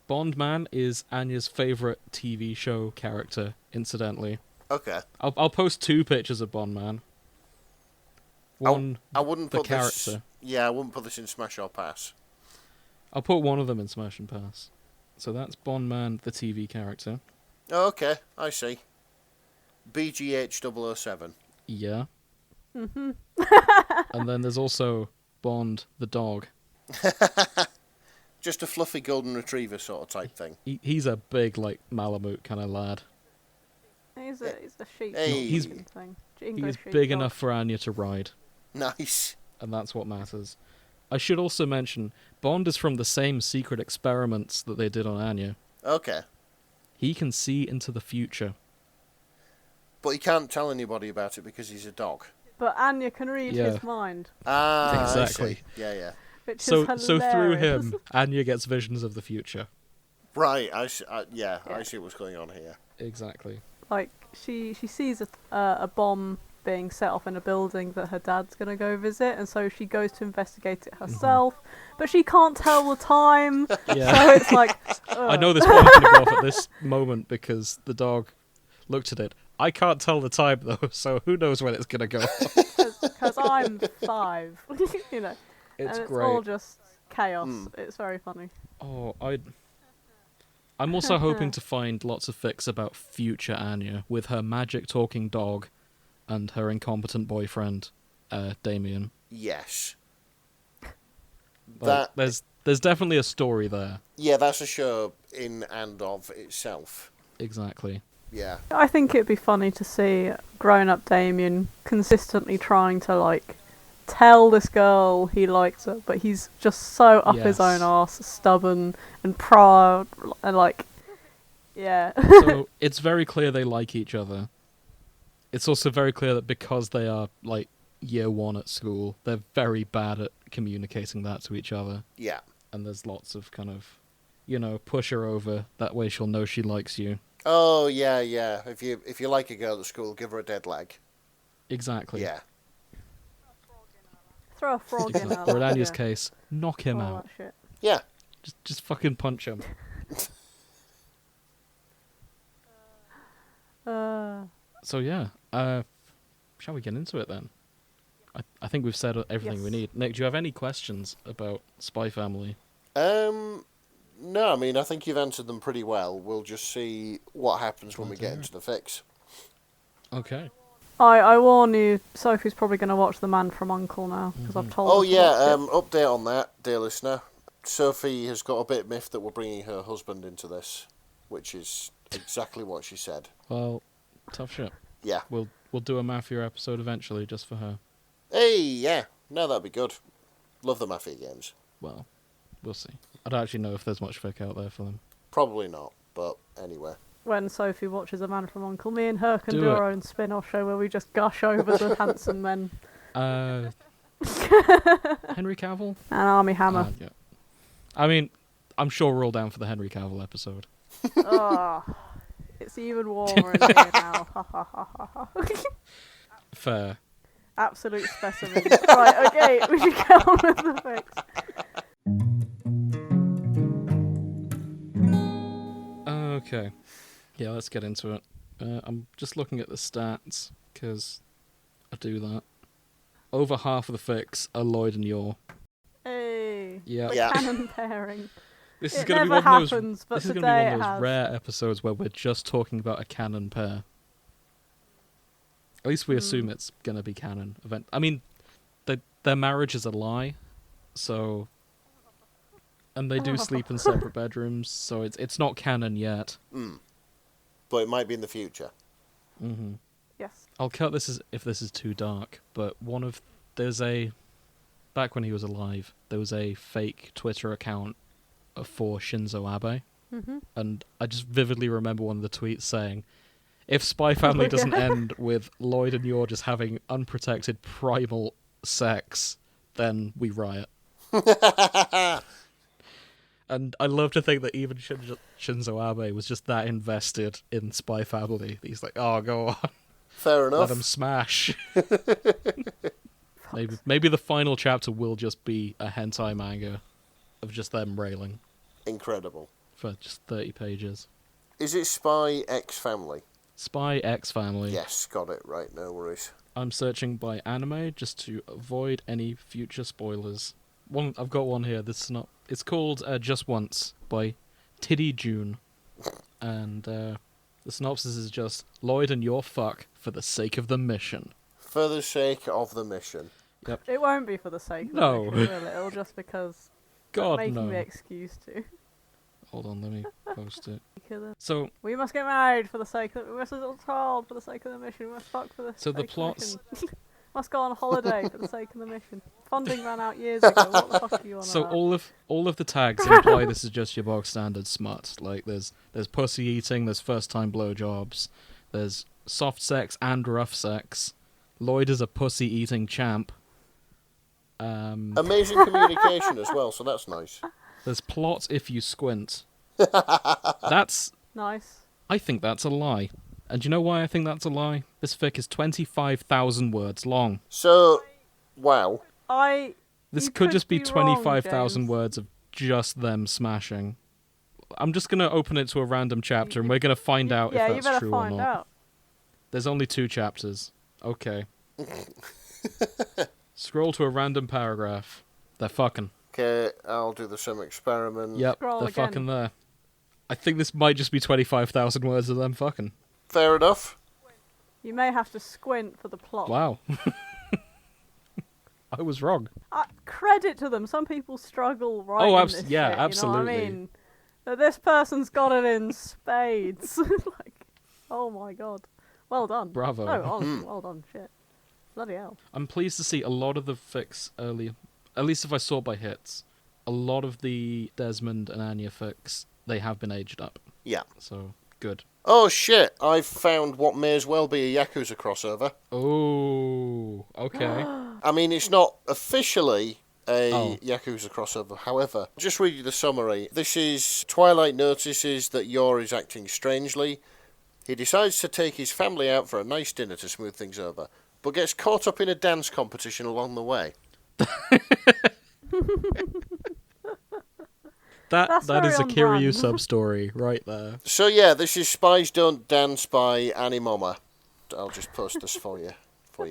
Bondman is Anya's favourite TV show character, incidentally. Okay. I'll post 2 pictures of Bondman. One, I wouldn't the put this... character. Yeah, I wouldn't put this in Smash or Pass. I'll put one of them in Smash and Pass. So that's Bondman, the TV character. Oh, okay. I see. BGH007. Yeah. And then there's also Bond, the dog. Just a fluffy golden retriever sort of type thing. He's a big, like, Malamute kind of lad. He's a sheep. Hey. He's- thing. He's English big sheepdog. enough for Anya to ride. Nice. And that's what matters. I should also mention, Bond is from the same secret experiments that they did on Anya. Okay. He can see into the future. But he can't tell anybody about it because he's a dog. But Anya can read Yeah. his mind, Ah, Exactly. I see. Yeah. which So is through hilarious. him, Anya gets visions of the future. Right, I see, I Yeah. see what's going on here. Exactly. Like she sees a bomb being set off in a building that her dad's gonna go visit, and so she goes to investigate it herself. But she can't tell the time, Yeah. so it's like. I know this bomb's going to go off at this moment because the dog looked at it. I can't tell the time, though, so who knows when it's going to go off. Because I'm 5, you know. It's and it's great. all just chaos. It's very funny. Oh, I'm also hoping to find lots of fics about future Anya with her magic talking dog and her incompetent boyfriend, Damien. Yes. Like, That there's definitely a story there. Yeah, that's a show in and of itself. Exactly. Yeah. I think it'd be funny to see grown-up Damien consistently trying to, like, tell this girl he likes her, but he's just so up his Yes. own arse, stubborn and proud, and, like, yeah. So it's very clear they like each other. It's also very clear that because they are, like, year 1 at school, they're very bad at communicating that to each other. Yeah. And there's lots of kind of, push her over, that way she'll know she likes you. Oh, yeah. If you like a girl at school, give her a dead leg. Exactly. Yeah. Throw a frog in Exactly. her. Or in Anya's yeah. case, knock him All out. that shit. Yeah. Just fucking punch him. So yeah, shall we get into it then? I think we've said everything we Yes. need. Nick, do you have any questions about Spy Family? No, I mean, I think you've answered them pretty well. We'll just see what happens when we get into the fix. Okay. I warn you, Sophie's probably going to watch The Man from U.N.C.L.E. now, because I've told Oh, her to yeah, watch it. update on that, dear listener. Sophie has got a bit miffed that we're bringing her husband into this, which is exactly what she said. Well, tough shit. Yeah. We'll do a Mafia episode eventually, just for her. Hey, yeah. No, that'd be good. Love the Mafia games. Well, we'll see. I don't actually know if there's much fic out there for them. Probably not, but anyway. When Sophie watches A Man from U.N.C.L.E., me and her can Do do it. our own spin-off show where we just gush over the handsome men. Henry Cavill? And Army Hammer. Yeah. I mean, I'm sure we're all down for the Henry Cavill episode. Oh, it's even warmer in here now. Ha ha ha ha ha. Fair. Absolute specimen. Right, okay, we should get on with the fix. Okay. Yeah, let's get into it. I'm just looking at the stats, because I do that. Over half of the fics are Lloyd and Yor. Hey, Yeah. the Yeah. canon pairing. This is It going to be never one of those. happens, but This is going to be today one of it those has. rare episodes where we're just talking about a canon pair. At least we assume it's going to be canon. I mean, their marriage is a lie, so And they do sleep in separate bedrooms, so it's not canon yet. But it might be in the future. Mm-hmm. Yes. I'll cut this if this is too dark, but back when he was alive, there was a fake Twitter account for Shinzo Abe, and I just vividly remember one of the tweets saying, if Spy Family doesn't end with Lloyd and Yor just having unprotected primal sex, then we riot. And I love to think that even Shinzo Abe was just that invested in Spy Family. He's like, oh, go on. Fair enough. Let them smash. Maybe the final chapter will just be a hentai manga of just them railing. Incredible. For just 30 pages. Is it Spy X Family? Spy X Family. Yes, got it right, no worries. I'm searching by anime just to avoid any future spoilers. I've got one here. It's called Just Once by Tiddy June. And the synopsis is just, Lloyd and Yor fuck for the sake of the mission. For the sake of the mission. Yep. It won't be for the sake of the mission, will it? It'll just because God, making the excuse to. Hold on, let me post it. So we must get married for the sake of we must have a child for the sake of the mission. We must fuck for the so sake the of plots the mission. Must go on holiday for the sake of the mission. Funding ran out years ago. What the fuck are you on So about? all of the tags imply this is just your bog standard smut. Like there's pussy eating, there's first time blowjobs, there's soft sex and rough sex. Lloyd is a pussy eating champ. Amazing communication as well, so that's nice. There's plot if you squint. That's nice. I think that's a lie. And do you know why I think that's a lie? This fic is 25,000 words long. So, wow. This could just be 25,000 wrong, words of just them smashing. I'm just going to open it to a random chapter and we're going to find out if that's true or not. Out. There's only 2 chapters. Okay. Scroll to a random paragraph. They're fucking. Okay, I'll do the same experiment. Yep, Scroll they're again. fucking there. I think this might just be 25,000 words of them fucking. Fair enough. You may have to squint for the plot. Wow. I was wrong. Credit to them. Some people struggle writing this yeah, shit, absolutely. You know what I mean? But this person's got it in spades. Like, oh my god. Well done. Bravo. No, honestly, well done. Shit. Bloody hell. I'm pleased to see a lot of the fics early, at least if I sort by hits, a lot of the Desmond and Anya fics, they have been aged up. Yeah. So, good. Oh shit, I've found what may as well be a Yakuza crossover. Oh, okay. I mean, it's not officially a Yakuza crossover, however, just read you the summary. This is Twilight notices that Yor is acting strangely. He decides to take his family out for a nice dinner to smooth things over, but gets caught up in a dance competition along the way. That is a Kiryu sub-story right there. So yeah, this is Spies Don't Dance by Animoma. I'll just post this for you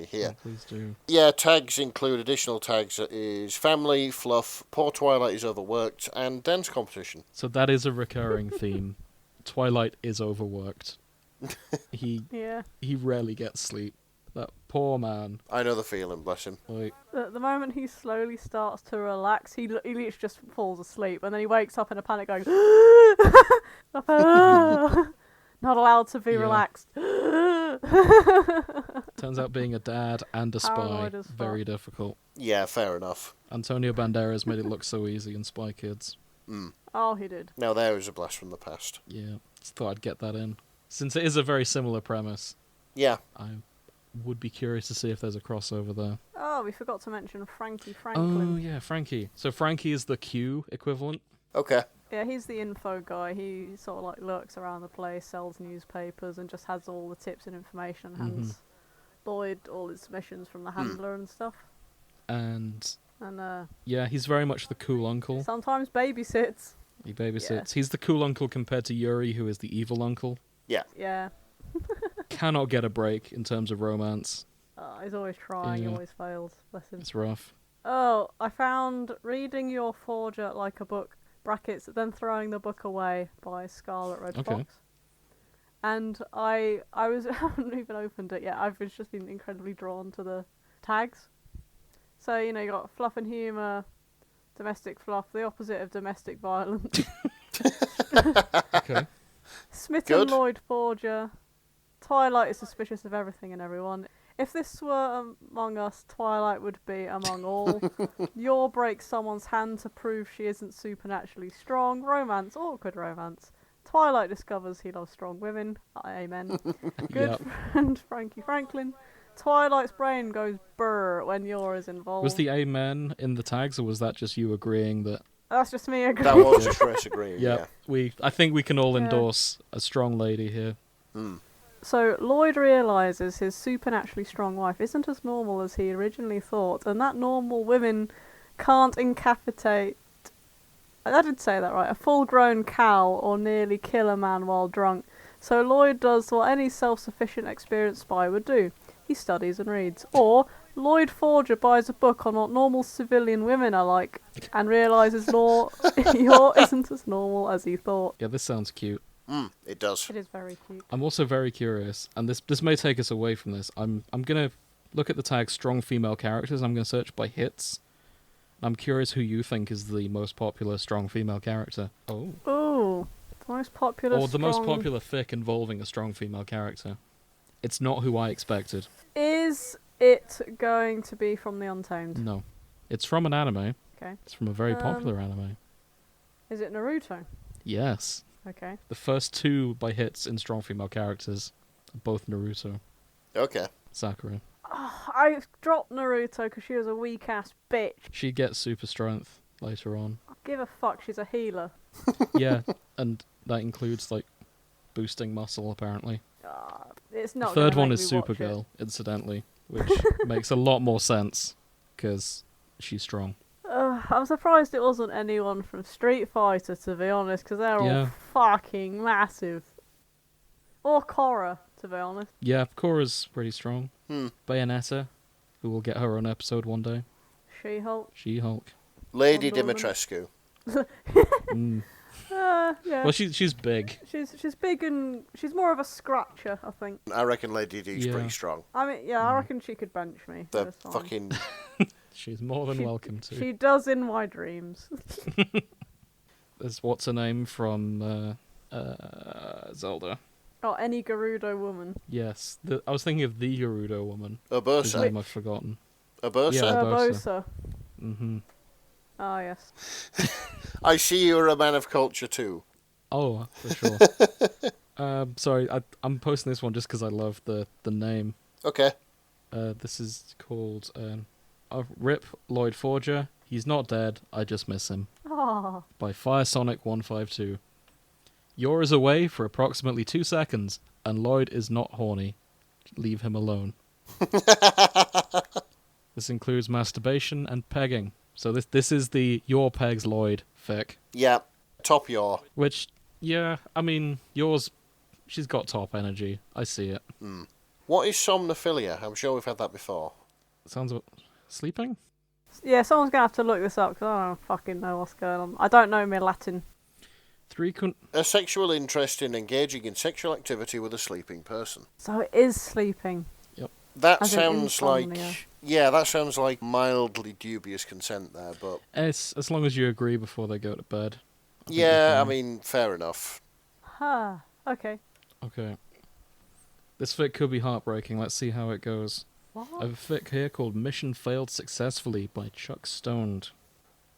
here. Oh, please do. Yeah, tags include additional tags is family, fluff, poor Twilight is overworked, and dance competition. So that is a recurring theme. Twilight is overworked. He rarely gets sleep. That poor man. I know the feeling, bless him. Like, The moment he slowly starts to relax, he literally just falls asleep, and then he wakes up in a panic going, not allowed to be relaxed. turns out being a dad and a spy, very difficult. Yeah, fair enough. Antonio Banderas made it look so easy in Spy Kids. Oh, he did. Now there is a blast from the past. Yeah, just thought I'd get that in. Since it is a very similar premise. Yeah. I would be curious to see if there's a crossover there. Oh, we forgot to mention Frankie Franklin. Oh, yeah, Frankie. So Frankie is the Q equivalent? Okay. Yeah, he's the info guy. He sort of like lurks around the place, sells newspapers, and just has all the tips and information, and hands Lloyd all his missions from the handler and stuff. And yeah, he's very much the cool uncle. Sometimes babysits. He babysits. Yeah. He's the cool uncle compared to Yuri, who is the evil uncle. Yeah. Yeah. Cannot get a break in terms of romance. He's always trying, he always fails. Bless him. It's rough. Oh, I found Reading Your Forger Like a Book, brackets, then Throwing the Book Away by Scarlet Red Fox. And I haven't even opened it yet. I've just been incredibly drawn to the tags. So, you got fluff and humour, Domestic fluff, the opposite of domestic violence. Okay. Smitten Good. Lloyd Forger. Twilight is suspicious of everything and everyone. If this were Among Us, Twilight would be among all. Yor breaks someone's hand to prove she isn't supernaturally strong. Romance, awkward romance. Twilight discovers he loves strong women. Amen. Good Yep. friend Frankie Franklin. Twilight's brain goes brr when Yor is involved. Was the amen in the tags, or was that just you agreeing that? That's just me agreeing. That was just Chris agreeing. Yep. Yeah. I think we can all Yeah. endorse a strong lady here. So Lloyd realises his supernaturally strong wife isn't as normal as he originally thought, and that normal women can't incapacitate. I did say that right. A full-grown cow or nearly kill a man while drunk. So Lloyd does what any self-sufficient, experienced spy would do. He studies and reads. Or Lloyd Forger buys a book on what normal civilian women are like, and realises Yor isn't as normal as he thought. Yeah, this sounds cute. It does. It is very cute. I'm also very curious, and this may take us away from this. I'm gonna look at the tag strong female characters. I'm gonna search by hits. I'm curious who you think is the most popular strong female character. Oh. Ooh, the most popular. Or the most strong- popular fic involving a strong female character. It's not who I expected. Is it going to be from the Untamed? No. It's from an anime. Okay. It's from a very popular anime. Is it Naruto? Yes. Okay. The first two by hits in strong female characters are both Naruto. Okay. Sakura. I dropped Naruto because she was a weak ass bitch. She gets super strength later on. Give a fuck, she's a healer. Yeah, and that includes, like, boosting muscle, apparently. It's The not. third gonna one make is me watch Supergirl, incidentally, which makes a lot more sense, because she's strong. I'm surprised it wasn't anyone from Street Fighter, to be honest, because they're all Yeah. fucking massive. Or Korra, to be honest. Yeah, Korra's pretty strong. Bayonetta, who will get her own episode one day. She-Hulk. She-Hulk. Lady Wonder Woman. Dimitrescu. Mm. Yeah. Well, she's big. She's big and she's more of a scratcher, I think. I reckon Lady D's Yeah. pretty strong. I mean, yeah, I reckon she could bench me. The That's fine. fucking... She's more than She- welcome to. She does in my dreams. There's what's her name from Zelda. Oh, any Gerudo woman. Yes, I was thinking of the Gerudo woman, whose Urbosa. name I've forgotten. Urbosa? Yeah. Urbosa. Urbosa. Mm-hmm. Ah, yes. I see you're a man of culture too. Oh, for sure. Sorry, I'm posting this one just because I love the name. Okay. This is called Rip Lloyd Forger. He's not dead. I just miss him. Ah, By Firesonic152. Yor is away for approximately 2 seconds, and Lloyd is not horny. Leave him alone. This includes masturbation and pegging. So this is the Yor pegs Lloyd fic. Yeah. Top yaw. Which, yeah, I mean, she's got top energy. I see it. What is somnophilia? I'm sure we've had that before. Sounds sleeping? yeah. Someone's gonna have to look this up because I don't fucking know what's going on. I don't know my Latin. A sexual interest in engaging in sexual activity with a sleeping person. So it is sleeping. That As in sounds like... insomnia. Yeah, that sounds like mildly dubious consent there, but... It's as long as you agree before they go to bed. I think Yeah, you're I fine. mean, fair enough. Ah, okay. Okay. This fic could be heartbreaking. Let's see how it goes. What? I have a fic here called Mission Failed Successfully by Chuck Stoned.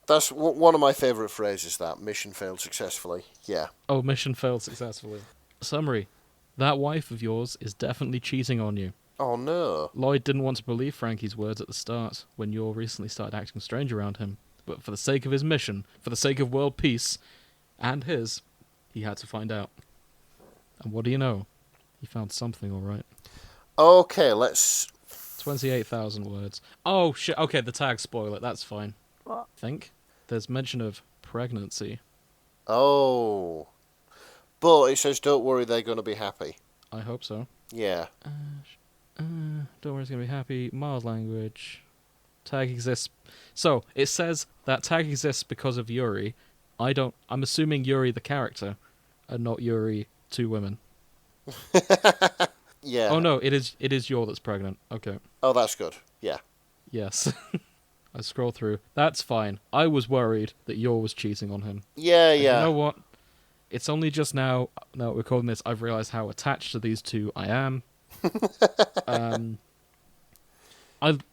That's one of my favourite phrases, that. Mission failed successfully. Yeah. Oh, mission failed successfully. Summary. That wife of yours is definitely cheating on you. Oh, no. Lloyd didn't want to believe Frankie's words at the start, when Yor recently started acting strange around him. But for the sake of his mission, for the sake of world peace, and his, he had to find out. And what do you know? He found something, alright. Okay, let's... 28,000 words. Oh, shit. Okay, the tags spoil it. That's fine. What? Think. There's mention of pregnancy. Oh. But it says, don't worry, they're going to be happy. I hope so. Yeah. Don't worry, it's going to be happy. Mild language. Tag exists. So, it says that tag exists because of Yuri. I'm assuming Yuri the character, and not Yuri two women. Yeah. Oh no, it is Yor that's pregnant. Okay. Oh, that's good. Yeah. Yes. I scroll through. That's fine. I was worried that Yor was cheating on him. Yeah, And yeah. you know what? It's only just now that we're calling this, I've realised how attached to these two I am.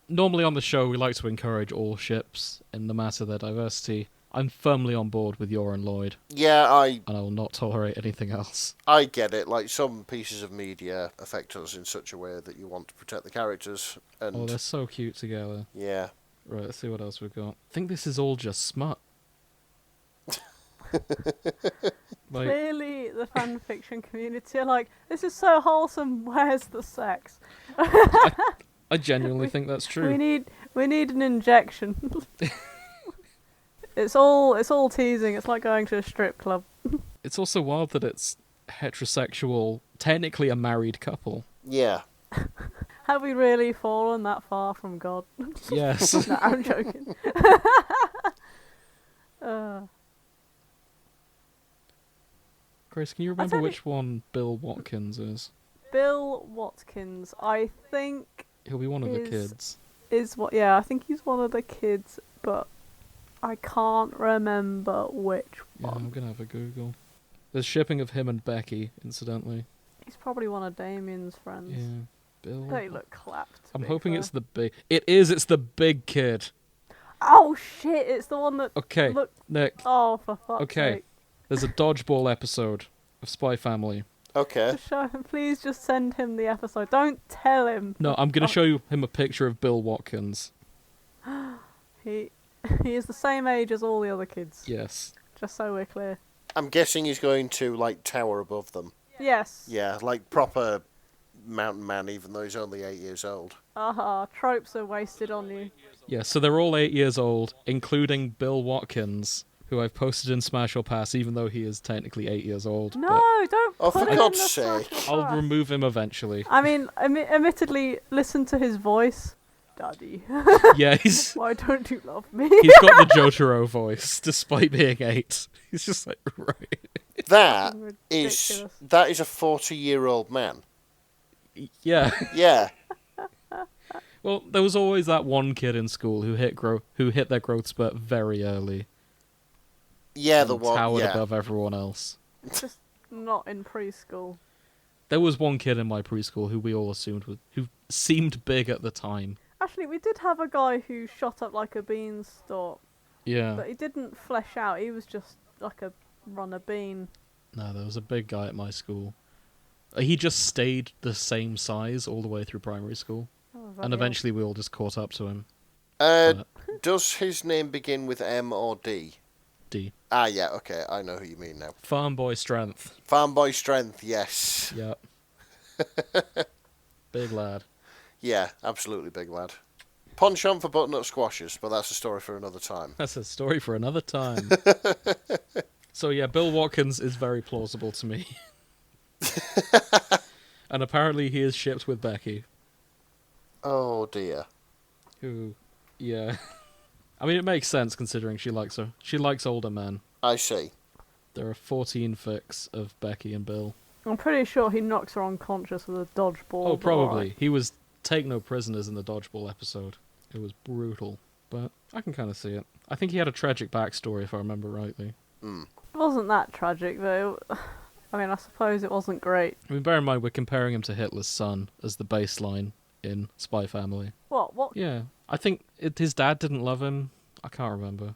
Normally on the show, we like to encourage all ships, in no matter their diversity. I'm firmly on board with Yor and Lloyd. Yeah, And I will not tolerate anything else. I get it. Like, some pieces of media affect us in such a way that you want to protect the characters. And Oh, they're so cute together. yeah. Right, let's see what else we've got. I think this is all just smut. Like, Clearly, the fan fiction community are like, this is so wholesome. Where's the sex? I genuinely think that's true. We need an injection. It's all teasing. It's like going to a strip club. It's also wild that it's heterosexual, technically a married couple. Yeah. Have we really fallen that far from God? Yes. No, I'm joking. Grace, can you remember which one Bill Watkins is? Bill Watkins, I think, He'll be one of the kids. is what? Yeah, I think he's one of the kids, but I can't remember which Yeah, one. I'm gonna have a Google. There's shipping of him and Becky, incidentally. He's probably one of Damien's friends. Yeah, Bill. They look clapped. to I'm be hoping fair. it's the big. It's the big kid. Oh shit! It's the one that. Okay, Look. Nick. Oh, for fuck's Okay. sake! There's a dodgeball episode of Spy Family. Okay. Just show him. Please, just send him the episode. Don't tell him. No, I'm gonna Oh. show him a picture of Bill Watkins. He is the same age as all the other kids. Yes. Just so we're clear. I'm guessing he's going to, like, tower above them. Yes. Yeah, like proper mountain man, even though he's only 8 years old. Aha, tropes are wasted on you. Yeah, so they're all 8 years old, including Bill Watkins, who I've posted in Smash or Pass, even though he is technically 8 years old. No, but don't Oh, put for him God's in the sake. social I'll class. remove him eventually. I mean, admittedly, listen to his voice. Daddy, Yeah, he's why don't you love me? got the Jotaro voice, despite being 8. He's just like, right. That Ridiculous. is a 40-year-old man. Yeah. Yeah. Well, there was always that one kid in school who hit their growth spurt very early. Yeah, and the one. towered Yeah. above everyone else. Just not in preschool. There was one kid in my preschool who we all assumed who seemed big at the time. Actually, we did have a guy who shot up like a beanstalk, Yeah. but he didn't flesh out. He was just like a runner bean. No, there was a big guy at my school. He just stayed the same size all the way through primary school. Oh, And bloody hell. eventually we all just caught up to him. Does his name begin with M or D? D. Ah, yeah, okay, I know who you mean now. Farm boy strength. Farm boy strength, yes. Yep. Big lad. Yeah, absolutely big lad. Penchant for butternut squashes, but that's a story for another time. That's a story for another time. So yeah, Bill Watkins is very plausible to me. And apparently he is shipped with Becky. Oh dear. Who, yeah. I mean, it makes sense considering she likes older men. I see. There are 14 fics of Becky and Bill. I'm pretty sure he knocks her unconscious with a dodgeball. Oh, but probably. alright. He was take no prisoners in the dodgeball episode. It was brutal, but I can kind of see it. I think he had a tragic backstory, if I remember rightly. It wasn't that tragic, though. I mean, I suppose it wasn't great. I mean, bear in mind, we're comparing him to Hitler's son as the baseline in Spy Family. What? Yeah. I think his dad didn't love him. I can't remember.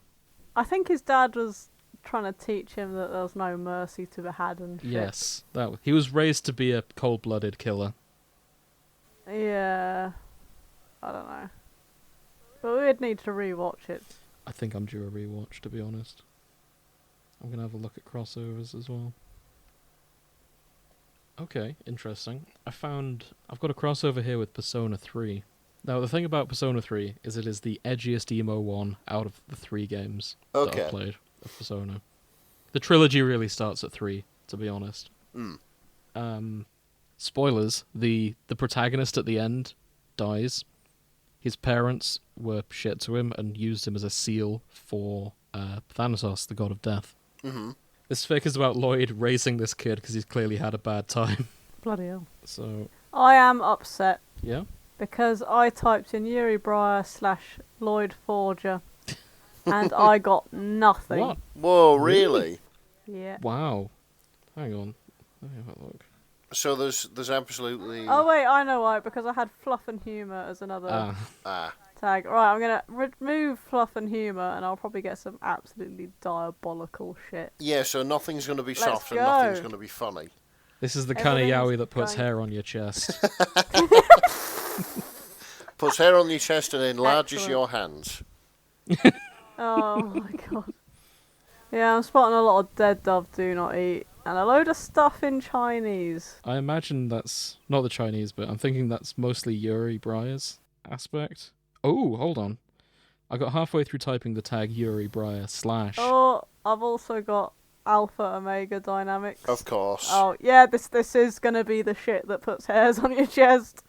I think his dad was trying to teach him that there was no mercy to be had and shit. Yes. He was raised to be a cold-blooded killer. Yeah. I don't know. But we'd need to rewatch it. I think I'm due a rewatch, to be honest. I'm going to have a look at crossovers as well. Okay, interesting. I've got a crossover here with Persona 3. Now, the thing about Persona 3 is it is the edgiest emo one out of the 3 games that Okay. I've played of Persona. The trilogy really starts at 3, to be honest. Spoilers, the protagonist at the end dies. His parents were shit to him and used him as a seal for Thanatos, the god of death. Mm-hmm. This fic is about Lloyd raising this kid because he's clearly had a bad time. Bloody hell. So, I am upset. yeah. Because I typed in Yuri Breyer / Lloyd Forger, and I got nothing. What? Whoa, really? Yeah. Wow. Hang on. Let me have a look. So there's absolutely... Oh wait, I know why. Because I had fluff and humour as another tag. Right, I'm gonna remove fluff and humour, and I'll probably get some absolutely diabolical shit. Yeah, so nothing's going to be Let's soft and go. nothing's going to be funny. This is the kind of Everything's yaoi that puts going- hair on your chest. Puts hair on your chest and enlarges Excellent. your hands. Oh my god. Yeah, I'm spotting a lot of dead dove do not eat, and a load of stuff in Chinese. I imagine that's not the Chinese, but I'm thinking that's mostly Yuri Breyer's aspect. Oh, hold on. I got halfway through typing the tag Yuri Breyer / Oh, I've also got Alpha Omega Dynamics. Of course. Oh yeah, this is gonna be the shit that puts hairs on your chest.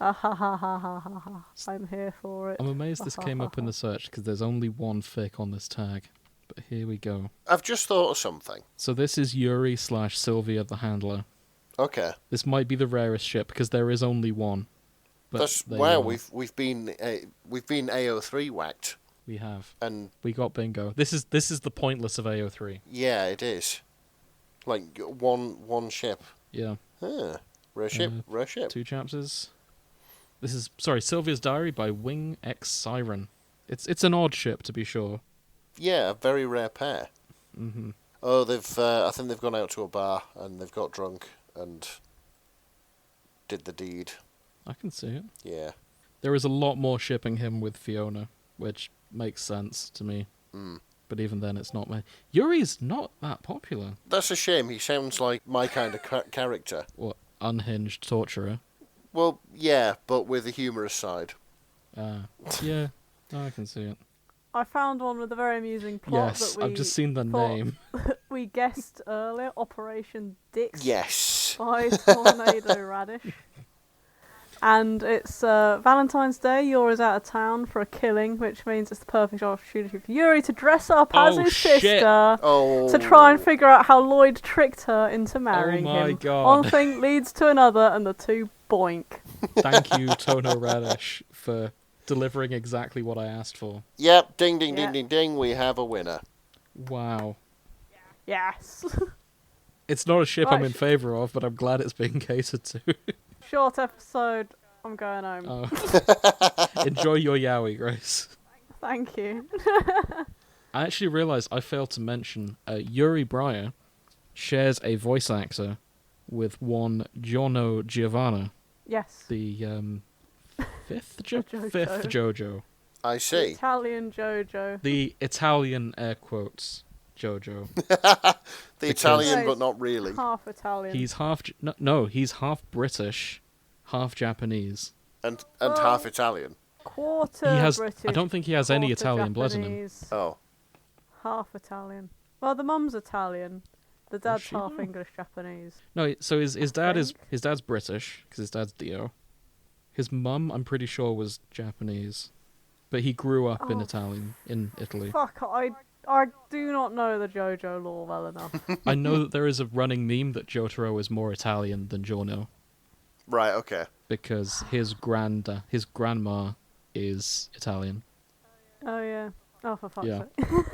Ha ha ha ha ha ha. I'm here for it. I'm amazed this came up in the search because there's only one fic on this tag. But here we go. I've just thought of something. So this is Yuri / Sylvia the Handler. Okay. This might be the rarest ship because there is only one. But That's there wow. you are. We've been AO3 whacked, We have. and We got bingo. This is the pointless of AO3. yeah, it is. Like one ship. Yeah. Huh. Rare ship. Rare ship. 2 chapters. This is Sylvia's Diary by Wing X Siren. It's an odd ship to be sure. Yeah, a very rare pair. Mm-hmm. Oh, they've. I think they've gone out to a bar and they've got drunk and did the deed. I can see it. Yeah. There is a lot more shipping him with Fiona, which makes sense to me. Mm. But even then, it's not my. Yuri's not that popular. That's a shame. He sounds like my kind of character. What, unhinged torturer? Well, yeah, but with a humorous side. Yeah, I can see it. I found one with a very amusing plot Yes, that we I've just seen the thought name. we guessed earlier. Operation Dix. Yes. By Tornado Radish. And it's Valentine's Day. Yuri's out of town for a killing, which means it's the perfect opportunity for Yuri to dress up as his shit. sister Oh. to try and figure out how Lloyd tricked her into marrying my him. God. One thing leads to another, and the two boink. Thank you, Tono Radish, for delivering exactly what I asked for. Yep. Ding, ding, Yeah. ding, ding, ding. We have a winner. Wow. Yes. It's not a ship I'm Right. in favour of, but I'm glad it's being catered to. Short episode. I'm going home. Oh. Enjoy your yaoi, Grace. Thank you. I actually realised I failed to mention Yuri Breyer shares a voice actor with one Giorno Giovanna, Yes. the fifth Jojo. JoJo. I The see. Italian JoJo. The Italian air quotes JoJo. The Italian, Right. but not really. Half Italian. He's half no, he's half British, half Japanese. And Well, half Italian. quarter He has. British. I don't think he has any quarter Italian blood in him. Japanese, Oh. Half Italian. Well, the mum's Italian. The dad's she? half Oh. English Japanese. No, so his dad is think. his dad's British because his dad's Dio. His mum, I'm pretty sure, was Japanese, but he grew up in Italy. Fuck, I do not know the JoJo lore well enough. I know that there is a running meme that Jotaro is more Italian than Giorno Right, okay. because his grandma is Italian. Oh yeah. Oh, for fuck's Yeah. sake.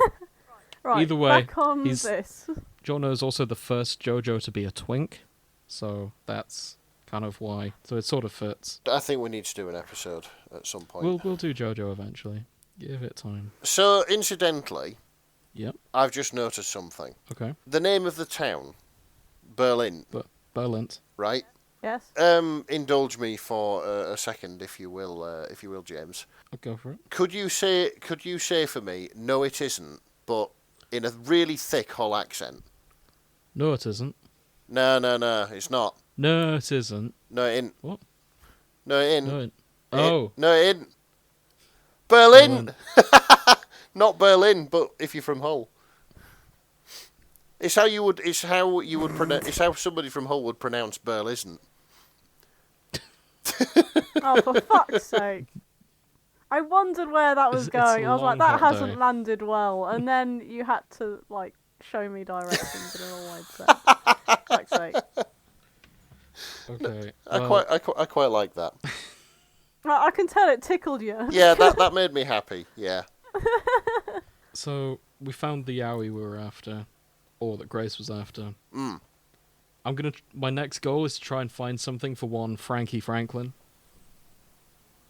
Right. Either way, back on he's- this. Giorno is also the first JoJo to be a twink, so that's kind of why. So it sort of fits. I think we need to do an episode at some point. We'll do JoJo eventually. Give it time. So, incidentally, Yep. I've just noticed something. Okay. The name of the town, Berlin, Berlin. right? Yes. Indulge me for a second, if you will, James. I'll go for it. Could you say for me, no, it isn't, but in a really thick Hull accent? No, it isn't. No, it's not. No, it isn't. No, it ain't. What? No, it ain't. No, it... It- Oh. No, it ain't. Berlin! Berlin. Not Berlin, but if you're from Hull. It's how somebody from Hull would pronounce Berlin. Oh, for fuck's sake. I wondered where that was It's a going. I was like, long, that hot hasn't day. landed well. And then you had to, like, show me directions in all I'd say. Fuck's sake. Okay. I quite like that. I can tell it tickled you. Yeah, that made me happy. Yeah. So we found the Yowie we were after, or that Grace was after. Mm. My next goal is to try and find something for one Frankie Franklin.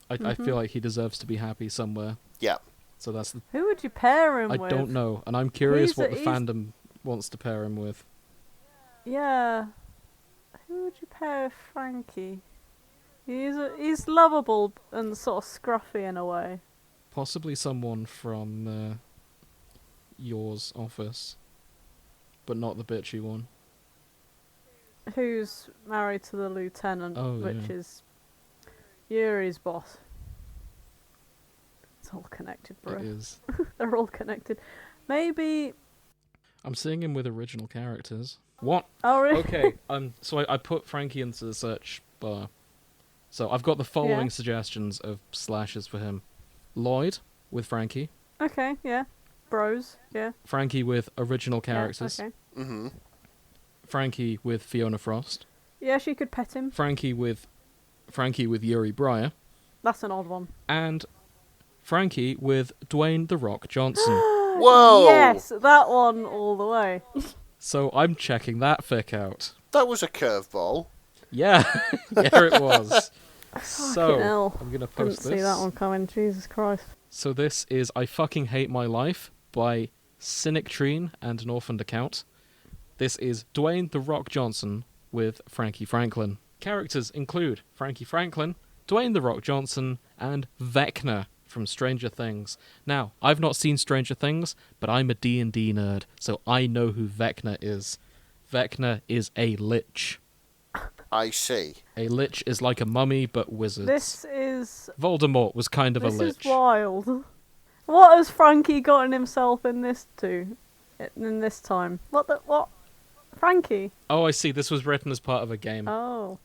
I feel like he deserves to be happy somewhere. Yeah. So that's Who would you pair him with? I don't know, and I'm curious what the he's- fandom wants to pair him with. Yeah. Who would you pair with Frankie? He's lovable and sort of scruffy in a way. Possibly someone from yours office, but not the bitchy one. Who's married to the lieutenant, which yeah. is Yuri's boss. It's all connected, bro. It is. They're all connected. Maybe. I'm seeing him with original characters. What? Oh, really? Okay. So I put Frankie into the search bar. So I've got the following suggestions of slashes for him: Lloyd with Frankie. Okay, yeah. Bros, yeah. Frankie with original characters. Yeah, okay. Mm-hmm. Frankie with Fiona Frost. Yeah, she could pet him. Frankie with Yuri Breyer. That's an odd one. And Frankie with Dwayne "The Rock" Johnson. Whoa! Yes, that one all the way. So I'm checking that fic out. That was a curveball. Yeah, yeah, it was. So hell. I'm gonna Didn't post see this. that one coming. Jesus Christ. So this is "I Fucking Hate My Life" by Cynic Treen and an orphaned account. This is Dwayne "The Rock" Johnson with Frankie Franklin. Characters include Frankie Franklin, Dwayne "The Rock" Johnson, and Vecna from Stranger Things. Now, I've not seen Stranger Things, but I'm a D&D nerd, so I know who Vecna is. Vecna is a lich. I see. A lich is like a mummy, but wizards. This is... Voldemort was kind of a lich. This is wild. What has Frankie gotten himself in this to? In this time? What? Frankie? Oh, I see. This was written as part of a game. Oh.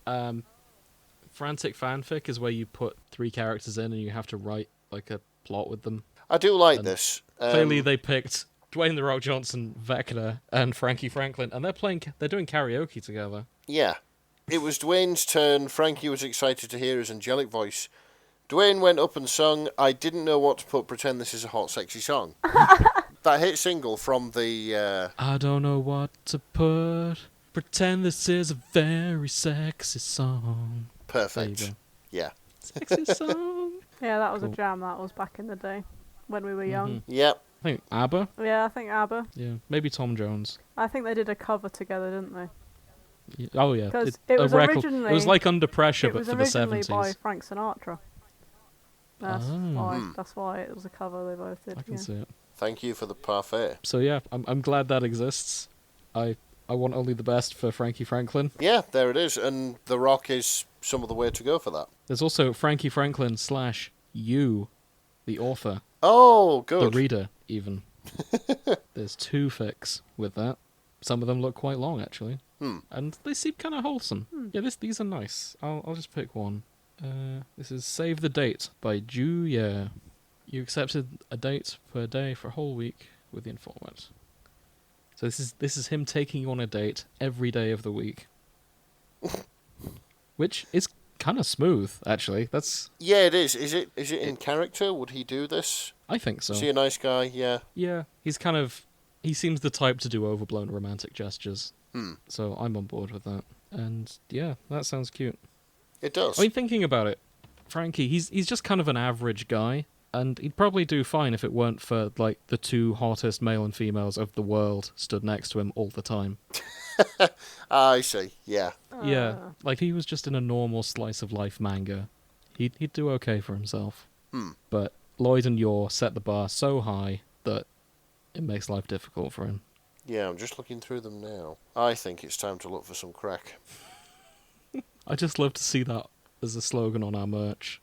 Frantic fanfic is where you put 3 characters in and you have to write like a plot with them. I do like And this. Clearly, they picked Dwayne "The Rock" Johnson, Vecna, and Frankie Franklin, and they're doing karaoke together. Yeah. It was Dwayne's turn. Frankie was excited to hear his angelic voice. Dwayne went up and sung, "I didn't know what to put, pretend this is a hot, sexy song." That hit single from the... I don't know what to put. Pretend this is a very sexy song. Perfect. There you go. Yeah. Sexy song. Yeah, that was Cool. a jam. That was back in the day when we were young. Yep. I think ABBA. Yeah, I think ABBA. Yeah, maybe Tom Jones. I think they did a cover together, didn't they? Yeah. Oh yeah, 'Cause it was It was like Under Pressure, It but was for the originally by 70s. Frank Sinatra. That's Oh. That's why it was a cover they both did. I can yeah. see it. Thank you for the parfait. So yeah, I'm glad that exists. I want only the best for Frankie Franklin. Yeah, there it is. And The Rock is some of the way to go for that. There's also Frankie Franklin / you, the author, Oh, good. the reader, even. There's 2 fics with that. Some of them look quite long, actually. And they seem kind of wholesome. Yeah, these are nice. I'll just pick one. This is Save the Date by Julia. You accepted a date per day for a whole week with the informant. So this is him taking you on a date every day of the week. Which is kind of smooth, actually. Yeah, it is. Is it in character? Would he do this? I think so. Is he a nice guy? Yeah. Yeah, he seems the type to do overblown romantic gestures. So I'm on board with that. And yeah, that sounds cute. It does. I mean, thinking about it, Frankie, he's just kind of an average guy, and he'd probably do fine if it weren't for, like, the 2 hottest male and females of the world stood next to him all the time. I see. Yeah. Yeah, like, he was just in a normal slice of life manga. He'd do okay for himself. But Lloyd and Yor set the bar so high that it makes life difficult for him. Yeah, I'm just looking through them now. I think it's time to look for some crack. I just love to see that as a slogan on our merch.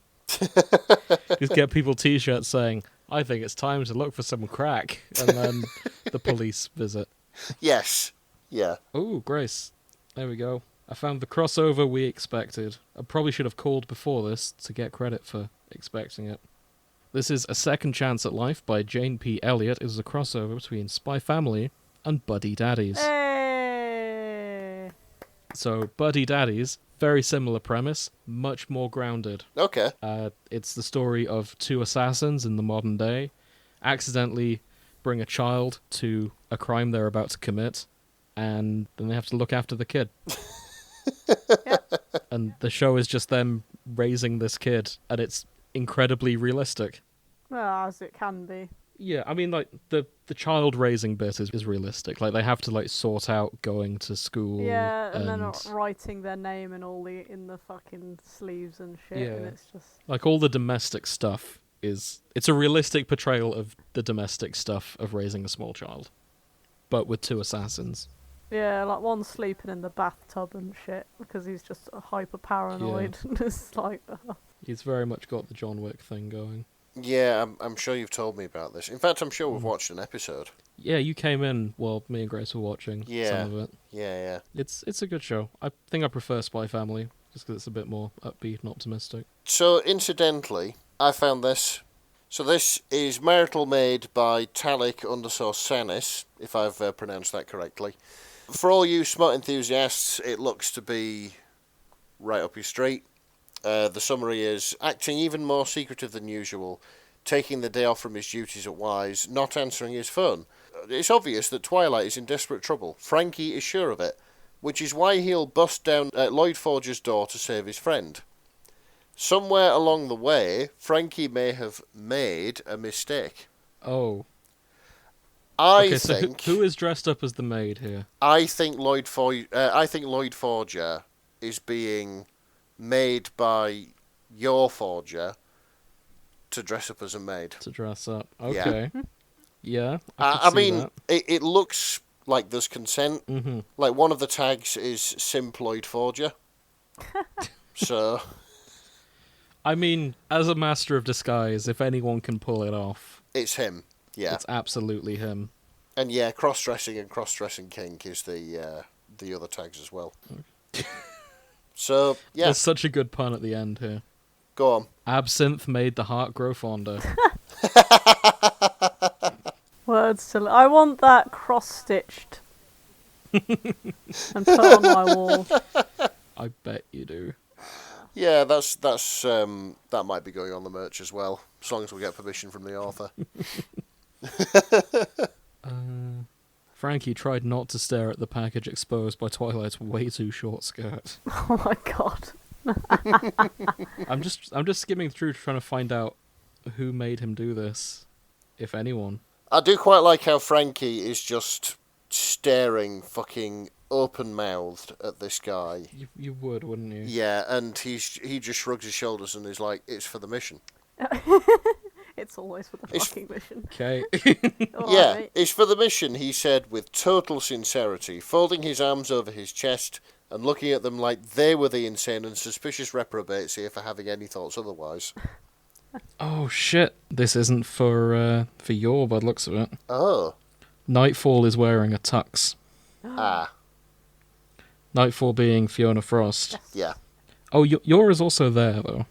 Just get people t-shirts saying, "I think it's time to look for some crack," and then the police visit. Yes. Yeah. Oh, Grace. There we go. I found the crossover we expected. I probably should have called before this to get credit for expecting it. This is A Second Chance at Life by Jane P. Elliott. It is a crossover between Spy Family and Buddy Daddies. Hey! So, Buddy Daddies, very similar premise, much more grounded. Okay. It's the story of two assassins in the modern day accidentally bring a child to a crime they're about to commit, and then they have to look after the kid. And the show is just them raising this kid, and it's incredibly realistic. Well, as it can be. Yeah, I mean, like, the child raising bit is realistic. Like, they have to, like, sort out going to school. Yeah, and then writing their name in the fucking sleeves and shit, Yeah. and it's just... Like, all the domestic stuff it's a realistic portrayal of the domestic stuff of raising a small child. But with two assassins. Yeah, like one sleeping in the bathtub and shit, because he's just hyper paranoid. It's like... He's very much got the John Wick thing going. Yeah, I'm sure you've told me about this. In fact, I'm sure we've watched an episode. Yeah, you came in while me and Grace were watching some of it. Yeah. It's a good show. I think I prefer Spy Family, just because it's a bit more upbeat and optimistic. So, incidentally, I found this. So this is Marital Made by Talik_Sanis, if I've pronounced that correctly. For all you smut enthusiasts, it looks to be right up your street. The summary is, acting even more secretive than usual, taking the day off from his duties at Wise, not answering his phone. It's obvious that Twilight is in desperate trouble. Frankie is sure of it, which is why he'll bust down at Lloyd Forger's door to save his friend. Somewhere along the way, Frankie may have made a mistake. Oh. I so think... who is dressed up as the maid here? I think Lloyd Forger is being made by your Forger to dress up as a maid. To dress up. Okay. Yeah. I mean, it looks like there's consent. Mm-hmm. Like, one of the tags is Simp Lloyd Forger. So... I mean, as a master of disguise, if anyone can pull it off... It's him, yeah. It's absolutely him. And yeah, cross-dressing and cross-dressing kink is the other tags as well. So, yeah. There's such a good pun at the end here. Go on. Absinthe made the heart grow fonder. Words to... I want that cross-stitched. And put on my wall. I bet you do. Yeah, that might be going on the merch as well, as long as we get permission from the author. Frankie tried not to stare at the package exposed by Twilight's way too short skirt. Oh my god. I'm just skimming through trying to find out who made him do this, if anyone. I do quite like how Frankie is just staring fucking open-mouthed at this guy. You would, wouldn't you? Yeah, and he just shrugs his shoulders and is like, it's for the mission. It's always for the fucking mission. Okay. Yeah, it's for the mission, he said with total sincerity, folding his arms over his chest and looking at them like they were the insane and suspicious reprobates here for having any thoughts otherwise. Oh shit! This isn't for your by the looks of it. Oh. Nightfall is wearing a tux. Ah. Nightfall being Fiona Frost. Yes. Yeah. Oh, Yor is also there though.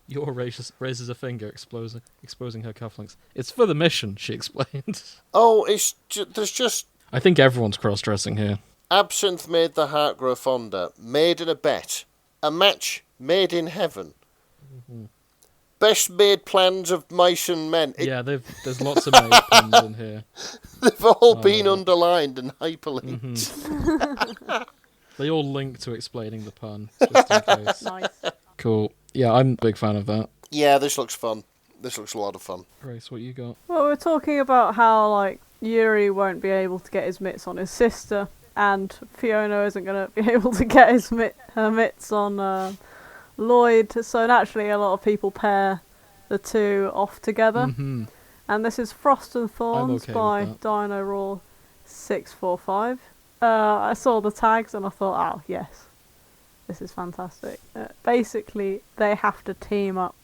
Yor raises a finger, exposing her cufflinks. It's for the mission, she explained. Oh, there's just... I think everyone's cross-dressing here. Absinthe made the heart grow fonder. Made in a bet. A match made in heaven. Mm-hmm. Best made plans of mice and men. Yeah, there's lots of made puns in here. They've all been underlined and hyperlinked. Mm-hmm. They all link to explaining the pun, just in case. Nice. Cool. Yeah, I'm a big fan of that. Yeah, this looks fun. This looks a lot of fun. Grace, what you got? Well, we're talking about how, like, Yuri won't be able to get his mitts on his sister, and Fiona isn't going to be able to get her mitts on Lloyd, so naturally a lot of people pair the two off together. Mm-hmm. And this is Frost and Thorns okay by with Dino Raw 645. I saw the tags and I thought, oh, yes. This is fantastic. Basically, they have to team up.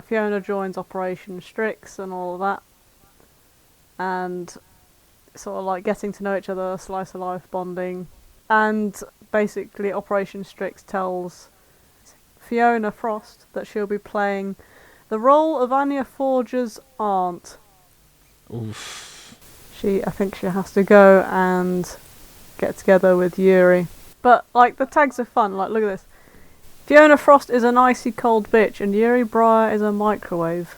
Fiona joins Operation Strix and all of that. And sort of like getting to know each other, slice of life bonding. And basically, Operation Strix tells Fiona Frost that she'll be playing the role of Anya Forger's aunt. Oof. I think she has to go and get together with Yuri. But, like, the tags are fun. Like, look at this. Fiona Frost is an icy cold bitch, and Yuri Breyer is a microwave.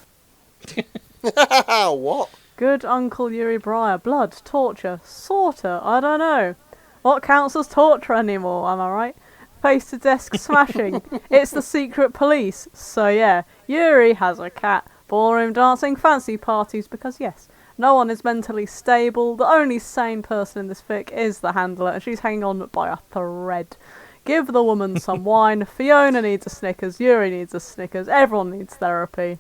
What? Good Uncle Yuri Breyer. Blood, torture, sorter, I don't know. What counts as torture anymore, am I right? Face to desk smashing. It's the secret police. So yeah, Yuri has a cat. Ballroom dancing, fancy parties, because yes, no one is mentally stable. The only sane person in this fic is the handler, and she's hanging on by a thread. Give the woman some wine. Fiona needs a Snickers. Yuri needs a Snickers. Everyone needs therapy.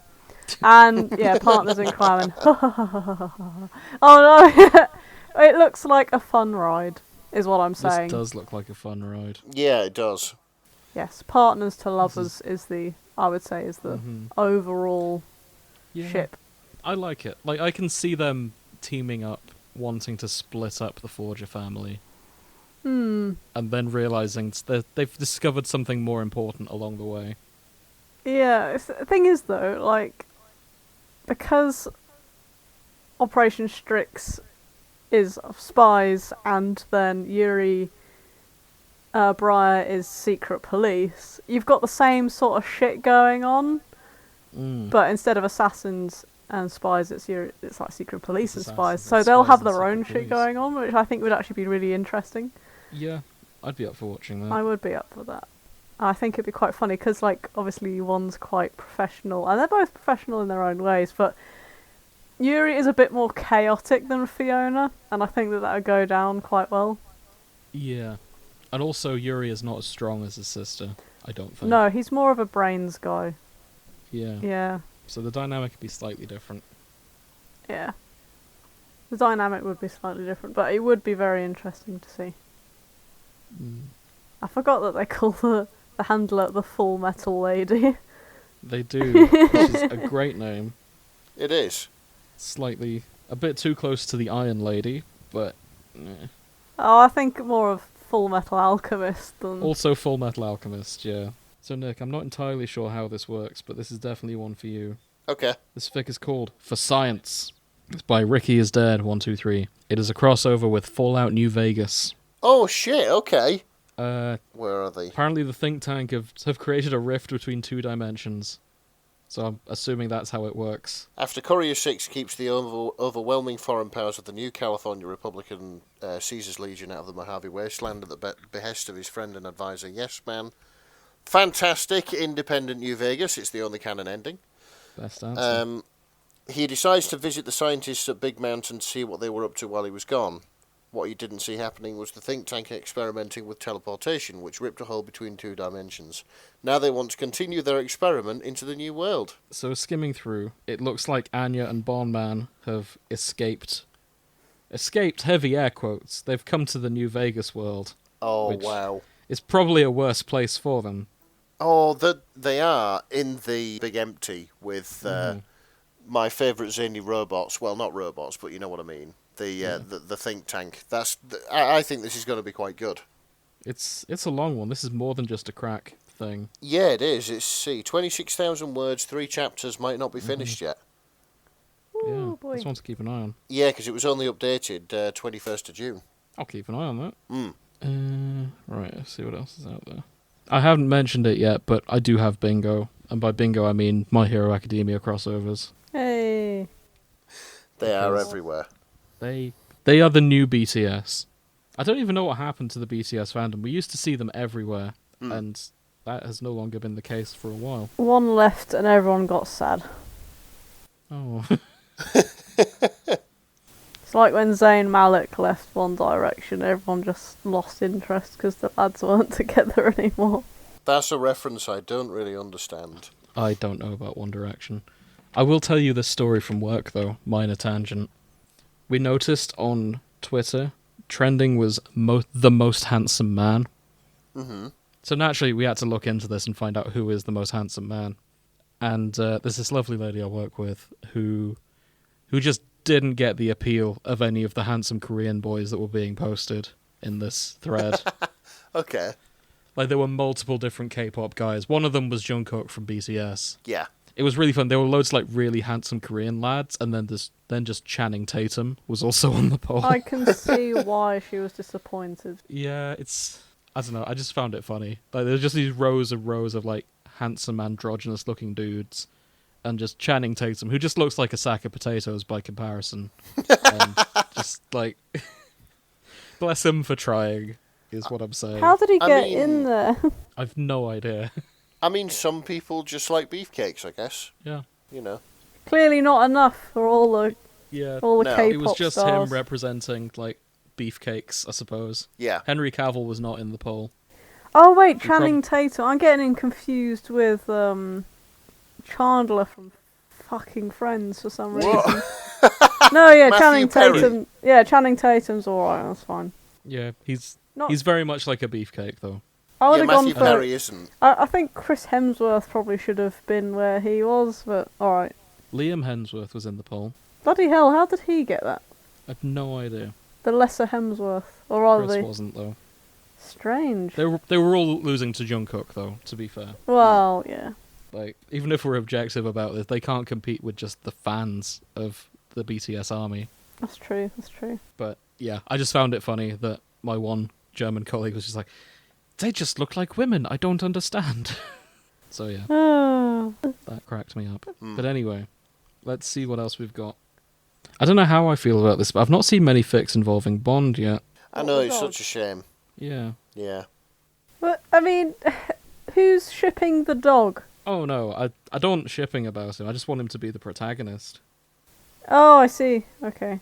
And yeah, partners in crime. Oh no, it looks like a fun ride, is what I'm saying. This does look like a fun ride. Yeah, it does. Yes, partners to lovers is the, I would say, is the overall ship. I like it. Like, I can see them teaming up, wanting to split up the Forger family. And then realising they've discovered something more important along the way. Yeah, the thing is though, like, because Operation Strix is of spies, and then Yuri Breyer is secret police, you've got the same sort of shit going on, but instead of assassins and spies, it's like secret police and spies. So they'll have their own shit going on, which I think would actually be really interesting. Yeah, I'd be up for watching that. I would be up for that. I think it'd be quite funny, because, like, obviously one's quite professional, and they're both professional in their own ways, but Yuri is a bit more chaotic than Fiona, and I think that would go down quite well. Yeah. And also, Yuri is not as strong as his sister, I don't think. No, he's more of a brains guy. Yeah. Yeah. So the dynamic would be slightly different. Yeah. The dynamic would be slightly different, but it would be very interesting to see. I forgot that they call the handler the Full Metal Lady. They do, which is a great name. It is. Slightly, a bit too close to the Iron Lady, but... Oh, I think more of Full Metal Alchemist than... Also Full Metal Alchemist, yeah. So Nick, I'm not entirely sure how this works, but this is definitely one for you. Okay. This fic is called For Science. It's by Ricky is Dead 123. It is a crossover with Fallout New Vegas. Oh shit, okay. Where are they? Apparently the think tank have created a rift between two dimensions. So I'm assuming that's how it works. After Courier 6 keeps the overwhelming foreign powers of the new California Republican Caesar's Legion out of the Mojave Wasteland at the behest of his friend and advisor, Yes Man. Fantastic, independent New Vegas. It's the only canon ending. Best answer. He decides to visit the scientists at Big Mountain to see what they were up to while he was gone. What he didn't see happening was the think tank experimenting with teleportation, which ripped a hole between two dimensions. Now they want to continue their experiment into the new world. So skimming through, it looks like Anya and Bondman have escaped. Escaped, heavy air quotes. They've come to the New Vegas world. Oh, wow. It's probably a worse place for them. Oh, they are in the Big Empty with my favourite zany robots. Well, not robots, but you know what I mean. The think tank. I think this is going to be quite good. It's a long one. This is more than just a crack thing. Yeah, it is. It's 26,000 words, 3 chapters, might not be finished yet. Yeah, boy. this one to keep an eye on. Yeah, because it was only updated 21st of June. I'll keep an eye on that. Right, let's see what else is out there. I haven't mentioned it yet, but I do have Bingo. And by Bingo, I mean My Hero Academia crossovers. Hey. They are everywhere. They are the new BTS. I don't even know what happened to the BTS fandom. We used to see them everywhere, and that has no longer been the case for a while. One left and everyone got sad. Oh. It's like when Zayn Malik left One Direction, everyone just lost interest because the lads weren't together anymore. That's a reference I don't really understand. I don't know about One Direction. I will tell you this story from work, though. Minor tangent. We noticed on Twitter, trending was the most handsome man. Mm-hmm. So naturally, we had to look into this and find out who is the most handsome man. And there's this lovely lady I work with who just didn't get the appeal of any of the handsome Korean boys that were being posted in this thread. Okay. Like, there were multiple different K-pop guys. One of them was Jungkook from BTS. Yeah. It was really fun. There were loads of, like, really handsome Korean lads, and then just Channing Tatum was also on the poll. I can see why she was disappointed. Yeah, it's... I don't know. I just found it funny. Like there's just these rows and rows of like handsome, androgynous-looking dudes, and just Channing Tatum, who just looks like a sack of potatoes by comparison. Just like, bless him for trying, is what I'm saying. How did he get in there? I've no idea. I mean, some people just like beefcakes, I guess. Yeah. You know. Clearly not enough for all the No. K-pop It was just stars. him representing like beefcakes, I suppose. Yeah. Henry Cavill was not in the poll. Oh wait, Channing Tatum. I'm getting him confused with Chandler from fucking Friends for some reason. No, yeah, Matthew Channing Perry. Tatum. Yeah, Channing Tatum's alright. That's fine. Yeah, he's Not. very much like a beefcake though. I would Yeah, have gone Matthew for. Perry isn't. I think Chris Hemsworth probably should have been where he was, but alright. Liam Hemsworth was in the poll. Bloody hell! How did he get that? I have no idea. The lesser Hemsworth, or rather, Chris the wasn't though. strange. They were all losing to Jungkook though. To be fair, Well, yeah. like even if we're objective about this, they can't compete with just the fans of the BTS army. That's true. That's true. But yeah, I just found it funny that my one German colleague was just like, they just look like women. I don't understand. So yeah, that cracked me up. But anyway, let's see what else we've got. I don't know how I feel about this, but I've not seen many fics involving Bond yet. I know, it's such a shame. Yeah. Yeah. But I mean, who's shipping the dog? Oh no, I don't want shipping about him. I just want him to be the protagonist. Oh, I see. Okay.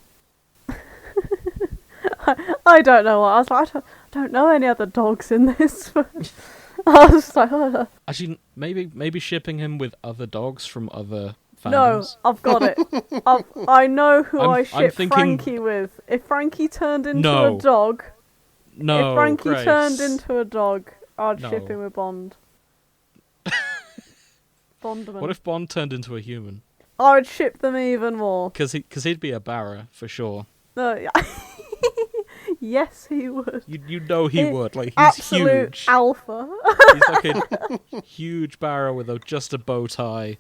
I don't know what I was like. I don't know any other dogs in this. I was like, oh. Actually, maybe shipping him with other dogs from other fandoms. No, I've got it. I know who I'm I ship thinking- Frankie with. If Frankie turned into No. a dog, No, if Frankie Grace. turned into a dog, I'd ship No. him with Bond. Bondman. What if Bond turned into a human? I would ship them even more. Because he'd be a Barra for sure. No, yeah. Yes, he would. You know he would. Like he's Absolute huge. alpha. He's like a huge Barra with just a bow tie,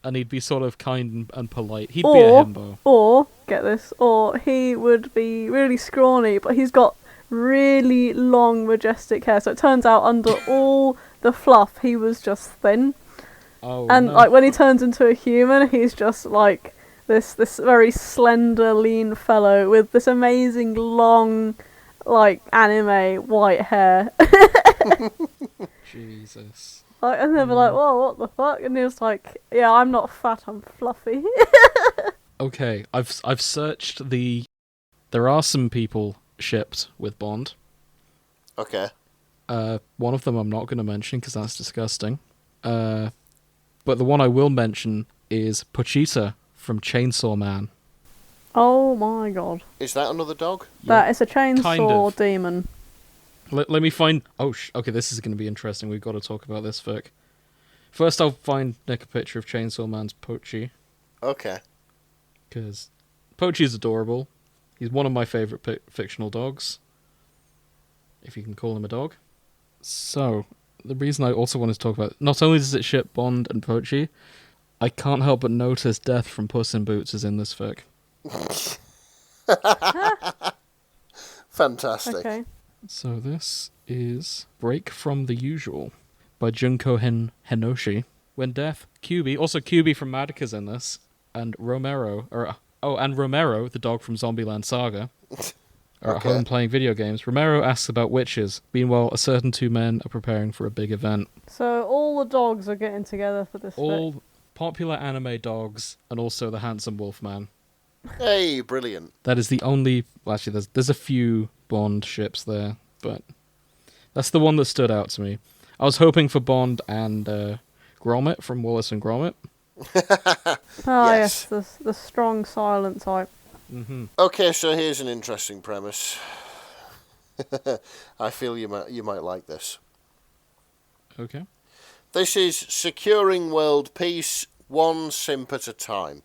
and he'd be sort of kind and polite. He'd be a himbo. Or, get this, or he would be really scrawny, but he's got really long, majestic hair. So it turns out under all the fluff, he was just thin. Oh, And no. like when he turns into a human, he's just like this very slender, lean fellow with this amazing long, like anime white hair. Jesus. Like, and they were like, "Whoa, what the fuck?" And he was like, "Yeah, I'm not fat, I'm fluffy." Okay, I've searched the. There are some people shipped with Bond. Okay. One of them I'm not going to mention because that's disgusting. But the one I will mention is Pochita from Chainsaw Man. Oh my god, Is that another dog? that is a chainsaw kind of. demon. Let me find. Oh, okay, this is going to be interesting. We've got to talk about this, Vic. First, I'll find Nick a picture of Chainsaw Man's Pochi, Okay. because Pochi's adorable. He's one of my favourite fictional dogs, if you can call him a dog. So, the reason I also wanted to talk about... Not only does it ship Bond and Pochi, I can't help but notice Death from Puss in Boots is in this fic. Fantastic. Okay. So this is Break from the Usual by Junko Henoshi. When Death, QB, also QB from Madoka's in this, and Romero, the dog from Zombieland Saga, are at home playing video games. Romero asks about witches. Meanwhile, a certain two men are preparing for a big event. So all the dogs are getting together for this. All popular anime dogs, and also the handsome Wolfman. Hey, brilliant. That is the only... Well, actually, there's a few Bond ships there, but that's the one that stood out to me. I was hoping for Bond and Gromit from Wallace and Gromit. Yes, the strong silent type. Mm-hmm. Okay, so here's an interesting premise. I feel you might like this. Okay. This is securing world peace one simp at a time.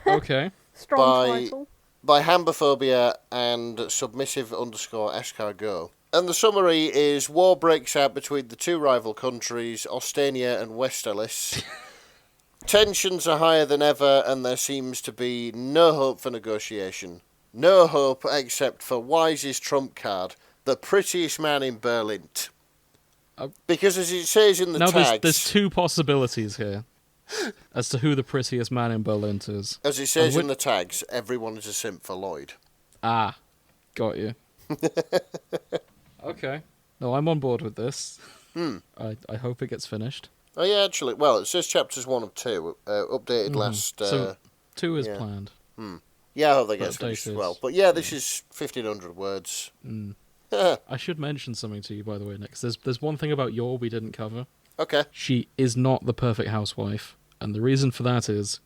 Okay. Strong title. By Hambophobia and submissive_escargot. And the summary is war breaks out between the two rival countries, Ostania and Westelis. Tensions are higher than ever, and there seems to be no hope for negotiation. No hope except for Wise's trump card, The prettiest man in Berlin. Uh, Because as it says in the Now, tags... there's two possibilities here as to who the prettiest man in Berlin is. As it says in the tags, everyone is a simp for Lloyd. Ah, got you. Okay. No, I'm on board with this. I hope it gets finished. Oh, yeah, actually. Well, it says chapters 1 and 2, updated last... So 2 is planned. Yeah, I hope they get finished as well. But yeah, this is 1,500 words. I should mention something to you, by the way, Nick. There's one thing about Yor we didn't cover. Okay. She is not the perfect housewife, and the reason for that is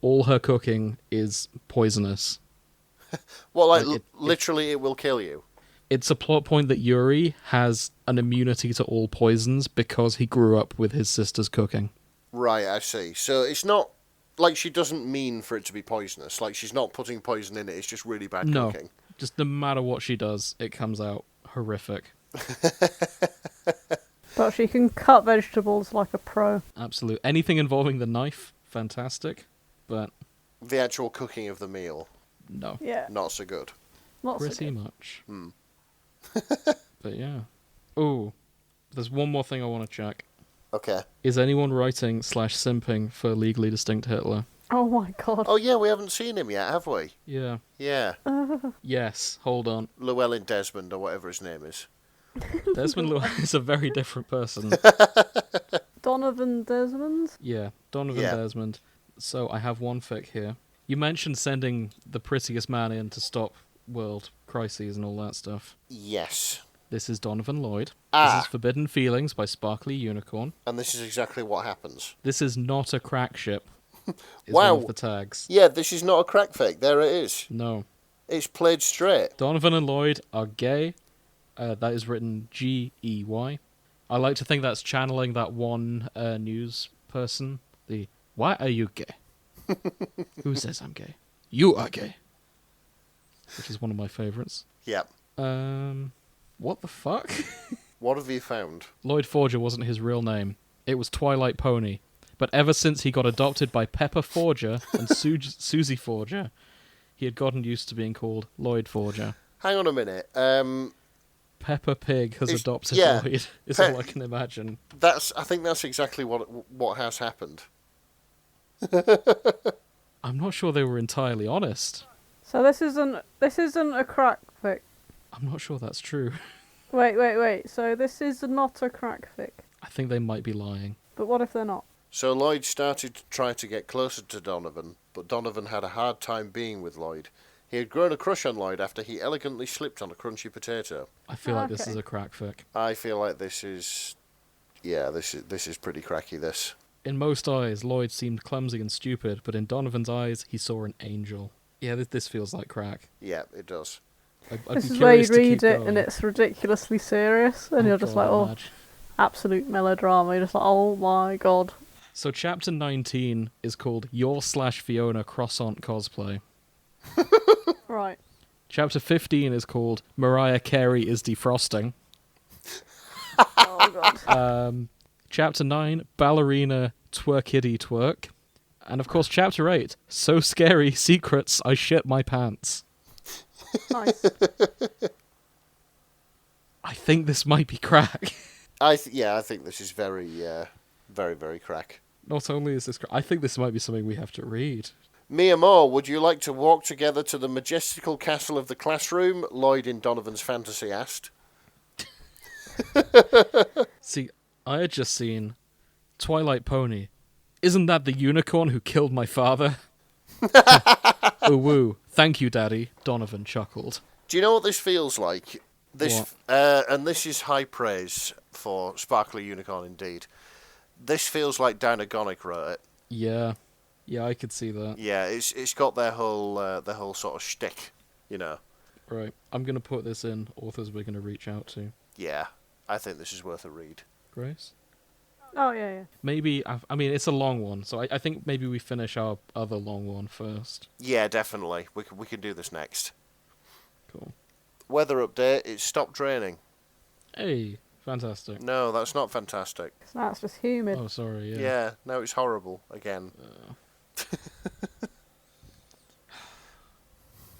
all her cooking is poisonous. Well, literally, it will kill you. It's a plot point that Yuri has an immunity to all poisons because he grew up with his sister's cooking. Right, I see. So it's not like she doesn't mean for it to be poisonous. Like she's not putting poison in it. It's just really bad cooking. Just no matter what she does, it comes out horrific. But she can cut vegetables like a pro. Absolute. Anything involving the knife, fantastic. But the actual cooking of the meal, no. Yeah. Not so good. Pretty much. But yeah. Oh, there's one more thing I want to check. Okay. Is anyone writing / simping for Legally Distinct Hitler? Oh my god. Oh yeah, we haven't seen him yet, have we? Yeah. Yeah. Yes, hold on. Llewellyn Desmond, or whatever his name is. Desmond Llewellyn is a very different person. Donovan Desmond? Yeah, Donovan Desmond. So I have one fic here. You mentioned sending the prettiest man in to stop world crises and all that stuff. Yes. This is Donovan Lloyd. Ah. This is Forbidden Feelings by Sparkly Unicorn. And this is exactly what happens. This is not a crack ship. Is wow. one of the tags. Yeah, this is not a crack fake. There it is. No. It's played straight. Donovan and Lloyd are gay. That is written Gey. I like to think that's channeling that one news person. The, why are you gay? Who says I'm gay? You are gay. Which is one of my favourites. Yep. What the fuck? What have you found? Lloyd Forger wasn't his real name. It was Twilight Pony. But ever since he got adopted by Pepper Forger and Susie Forger, he had gotten used to being called Lloyd Forger. Hang on a minute. Peppa Pig has adopted Lloyd, is all I can imagine. I think that's exactly what has happened. I'm not sure they were entirely honest. So this isn't a crack fic. I'm not sure that's true. Wait. So this is not a crack fic. I think they might be lying. But what if they're not? So Lloyd started to try to get closer to Donovan, but Donovan had a hard time being with Lloyd. He had grown a crush on Lloyd after he elegantly slipped on a crunchy potato. I feel like this is a crack fic. I feel like this is... Yeah, this is pretty cracky, this. In most eyes, Lloyd seemed clumsy and stupid, but in Donovan's eyes, he saw an angel. Yeah, this feels like crack. Yeah, it does. This is where you read it and it's ridiculously serious, and you're just like, oh, absolute melodrama. You're just like, oh my god. So chapter 19 is called Your/Fiona Croissant Cosplay. Right. Chapter 15 is called Mariah Carey is Defrosting. Oh god. Chapter 9, Ballerina Twerkiddy Twerk. And of course chapter 8, So Scary Secrets I Shit My Pants. Nice. I think this might be crack. I think this is very, very, very crack. Not only is this crack, I think this might be something we have to read. Mia Moore, would you like to walk together to the majestical castle of the classroom? Lloyd in Donovan's fantasy asked. See, I had just seen Twilight Pony. Isn't that the unicorn who killed my father? Ooh woo. Thank you, Daddy. Donovan chuckled. Do you know what this feels like? And this is high praise for Sparkly Unicorn indeed. This feels like Dinah Gonick wrote it. Yeah, I could see that. Yeah, it's got their whole sort of shtick, you know. Right, I'm gonna put this in authors we're gonna reach out to. Yeah, I think this is worth a read. Grace? Oh yeah. Maybe, I mean, it's a long one, so I think maybe we finish our other long one first. Yeah, definitely. We can do this next. Cool. Weather update, it stopped raining. Hey, fantastic. No, that's not fantastic. Now it's just humid. Oh, sorry, yeah. Yeah, now it's horrible again.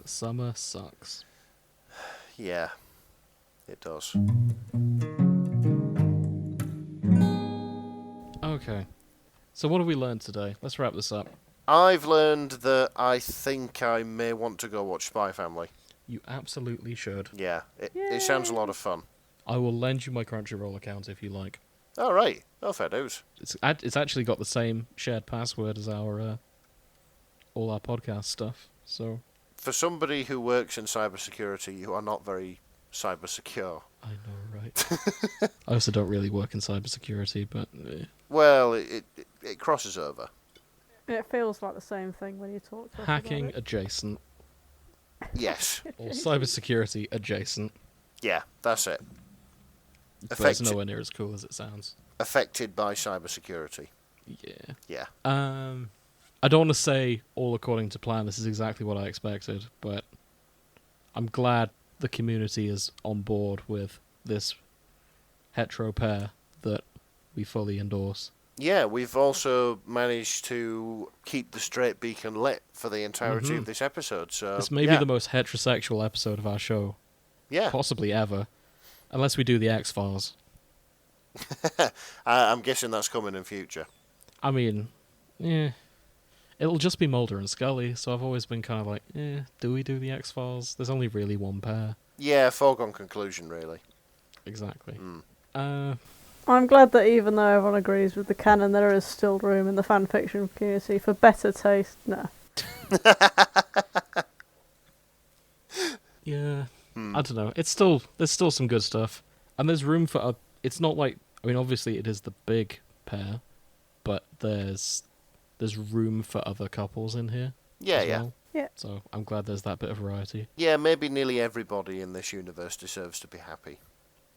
The summer sucks. Yeah, It does. Okay. So what have we learned today? Let's wrap this up. I've learned that I think I may want to go watch Spy Family. You absolutely should. Yeah, it sounds a lot of fun. I will lend you my Crunchyroll account if you like. All right. Oh, fair dues. It's actually got the same shared password as our all our podcast stuff. So For somebody who works in cybersecurity, you are not very cyber secure. I know, right? I also don't really work in cybersecurity, but Well, it crosses over. It feels like the same thing when you talk to us hacking about it. adjacent Yes. or cybersecurity adjacent. Yeah, that's it. But it's Affected, nowhere near as cool as it sounds. affected by cybersecurity. Yeah. Yeah. I don't want to say all according to plan. This is exactly what I expected, but I'm glad the community is on board with this hetero pair that we fully endorse. Yeah, we've also managed to keep the straight beacon lit for the entirety of this episode. So This may be the most heterosexual episode of our show, yeah. possibly ever, unless we do the X-Files. I'm guessing that's coming in future. I mean, yeah, it'll just be Mulder and Scully, so I've always been kind of like, do we do the X-Files? There's only really one pair. Yeah, foregone conclusion, really. Exactly. Mm. I'm glad that even though everyone agrees with the canon, there is still room in the fanfiction community for better taste. No. Yeah, I don't know. There's still some good stuff, and there's room for. It's not like, I mean, obviously it is the big pair, but there's room for other couples in here. Yeah, as yeah. well. Yeah. So I'm glad there's that bit of variety. Yeah, maybe nearly everybody in this universe deserves to be happy.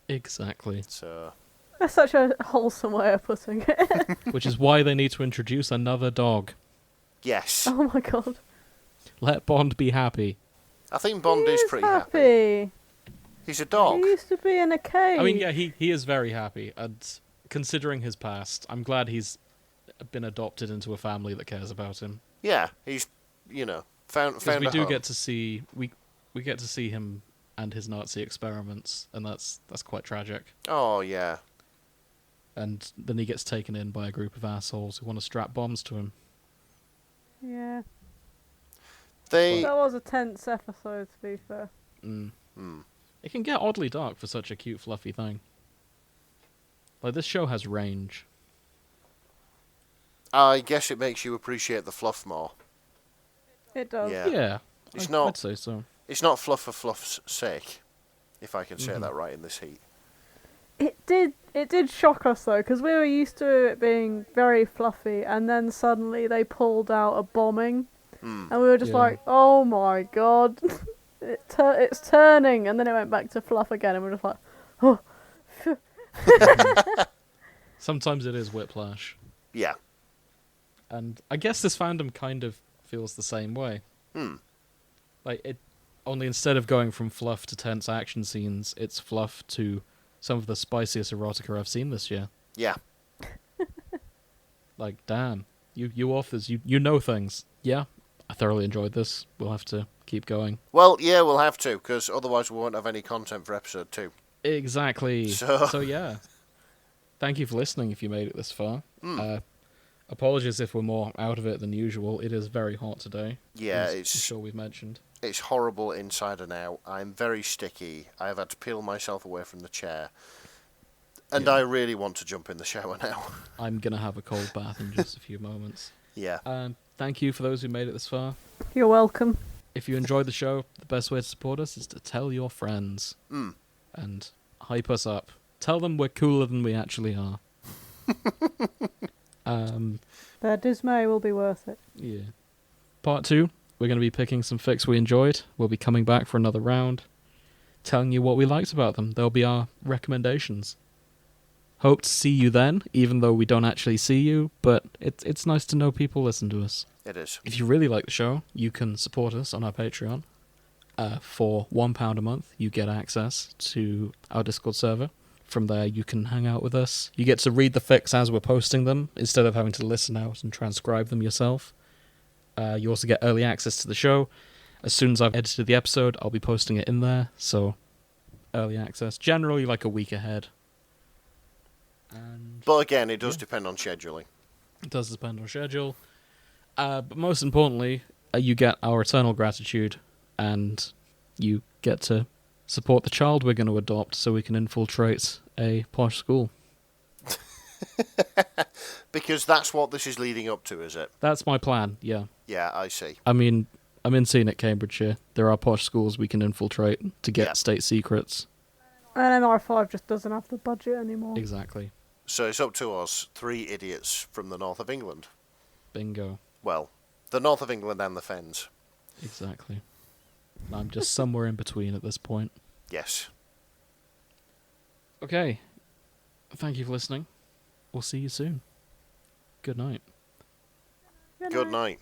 Exactly. So That's such a wholesome way of putting it. Which is why they need to introduce another dog. yes, Oh my god. Let Bond be happy. I think Bond He is pretty happy. He's a dog. He used to be in a cage. I mean, yeah, he is very happy, and considering his past, I'm glad he's been adopted into a family that cares about him. Yeah, he's found Because we a do home. get to see we get to see him and his Nazi experiments, and that's quite tragic. Oh yeah. And then he gets taken in by a group of assholes who want to strap bombs to him. Yeah. They. That was a tense episode, to be fair. It can get oddly dark for such a cute, fluffy thing. Like, this show has range. I guess it makes you appreciate the fluff more. It does. Yeah. Yeah, It's I'd not. say so. It's not fluff for fluff's sake, if I can say that right in this heat. It did shock us though, because we were used to it being very fluffy, and then suddenly they pulled out a bombing, and we were just Yeah. like, "Oh my god, it's turning!" And then it went back to fluff again, and we we're just like, "Oh." Sometimes it is whiplash. Yeah. And I guess this fandom kind of feels the same way. Like, it only instead of going from fluff to tense action scenes, it's fluff to some of the spiciest erotica I've seen this year. Yeah. Like, damn, you authors, you know things. Yeah, I thoroughly enjoyed this. We'll have to keep going. Well, yeah, we'll have to, because otherwise we won't have any content for episode 2. Exactly. So yeah. Thank you for listening if you made it this far. Apologies if we're more out of it than usual. It is very hot today. Yeah, as I'm it's sure we've mentioned. It's horrible inside and out. I'm very sticky. I have had to peel myself away from the chair. And I really want to jump in the shower now. I'm going to have a cold bath in just a few moments. Yeah. Thank you for those who made it this far. You're welcome. If you enjoyed the show, the best way to support us is to tell your friends. And hype us up. Tell them we're cooler than we actually are. Their dismay will be worth it. Yeah. Part 2, we're going to be picking some fics we enjoyed. We'll be coming back for another round, telling you what we liked about them. They'll be our recommendations. Hope to see you then, even though we don't actually see you, but it's nice to know people listen to us. It is. If you really like the show, you can support us on our Patreon. For £1 a month, you get access to our Discord server. From there, you can hang out with us. You get to read the fics as we're posting them, instead of having to listen out and transcribe them yourself. You also get early access to the show. As soon as I've edited the episode, I'll be posting it in there, so early access. Generally, like a week ahead. And But again, it does Yeah. depend on scheduling. it does depend on schedule. But most importantly, you get our eternal gratitude, and you get to support the child we're going to adopt so we can infiltrate a posh school. Because that's what this is leading up to, is it? That's my plan, yeah. Yeah, I see. I mean, I'm in scenic Cambridgeshire. There are posh schools we can infiltrate to get Yeah. state secrets. And MR5 just doesn't have the budget anymore. Exactly. So it's up to us, 3 idiots from the north of England. Bingo. Well, the north of England and the Fens. Exactly. I'm just somewhere in between at this point. Yes. Okay. Thank you for listening. We'll see you soon. Good night. Good night.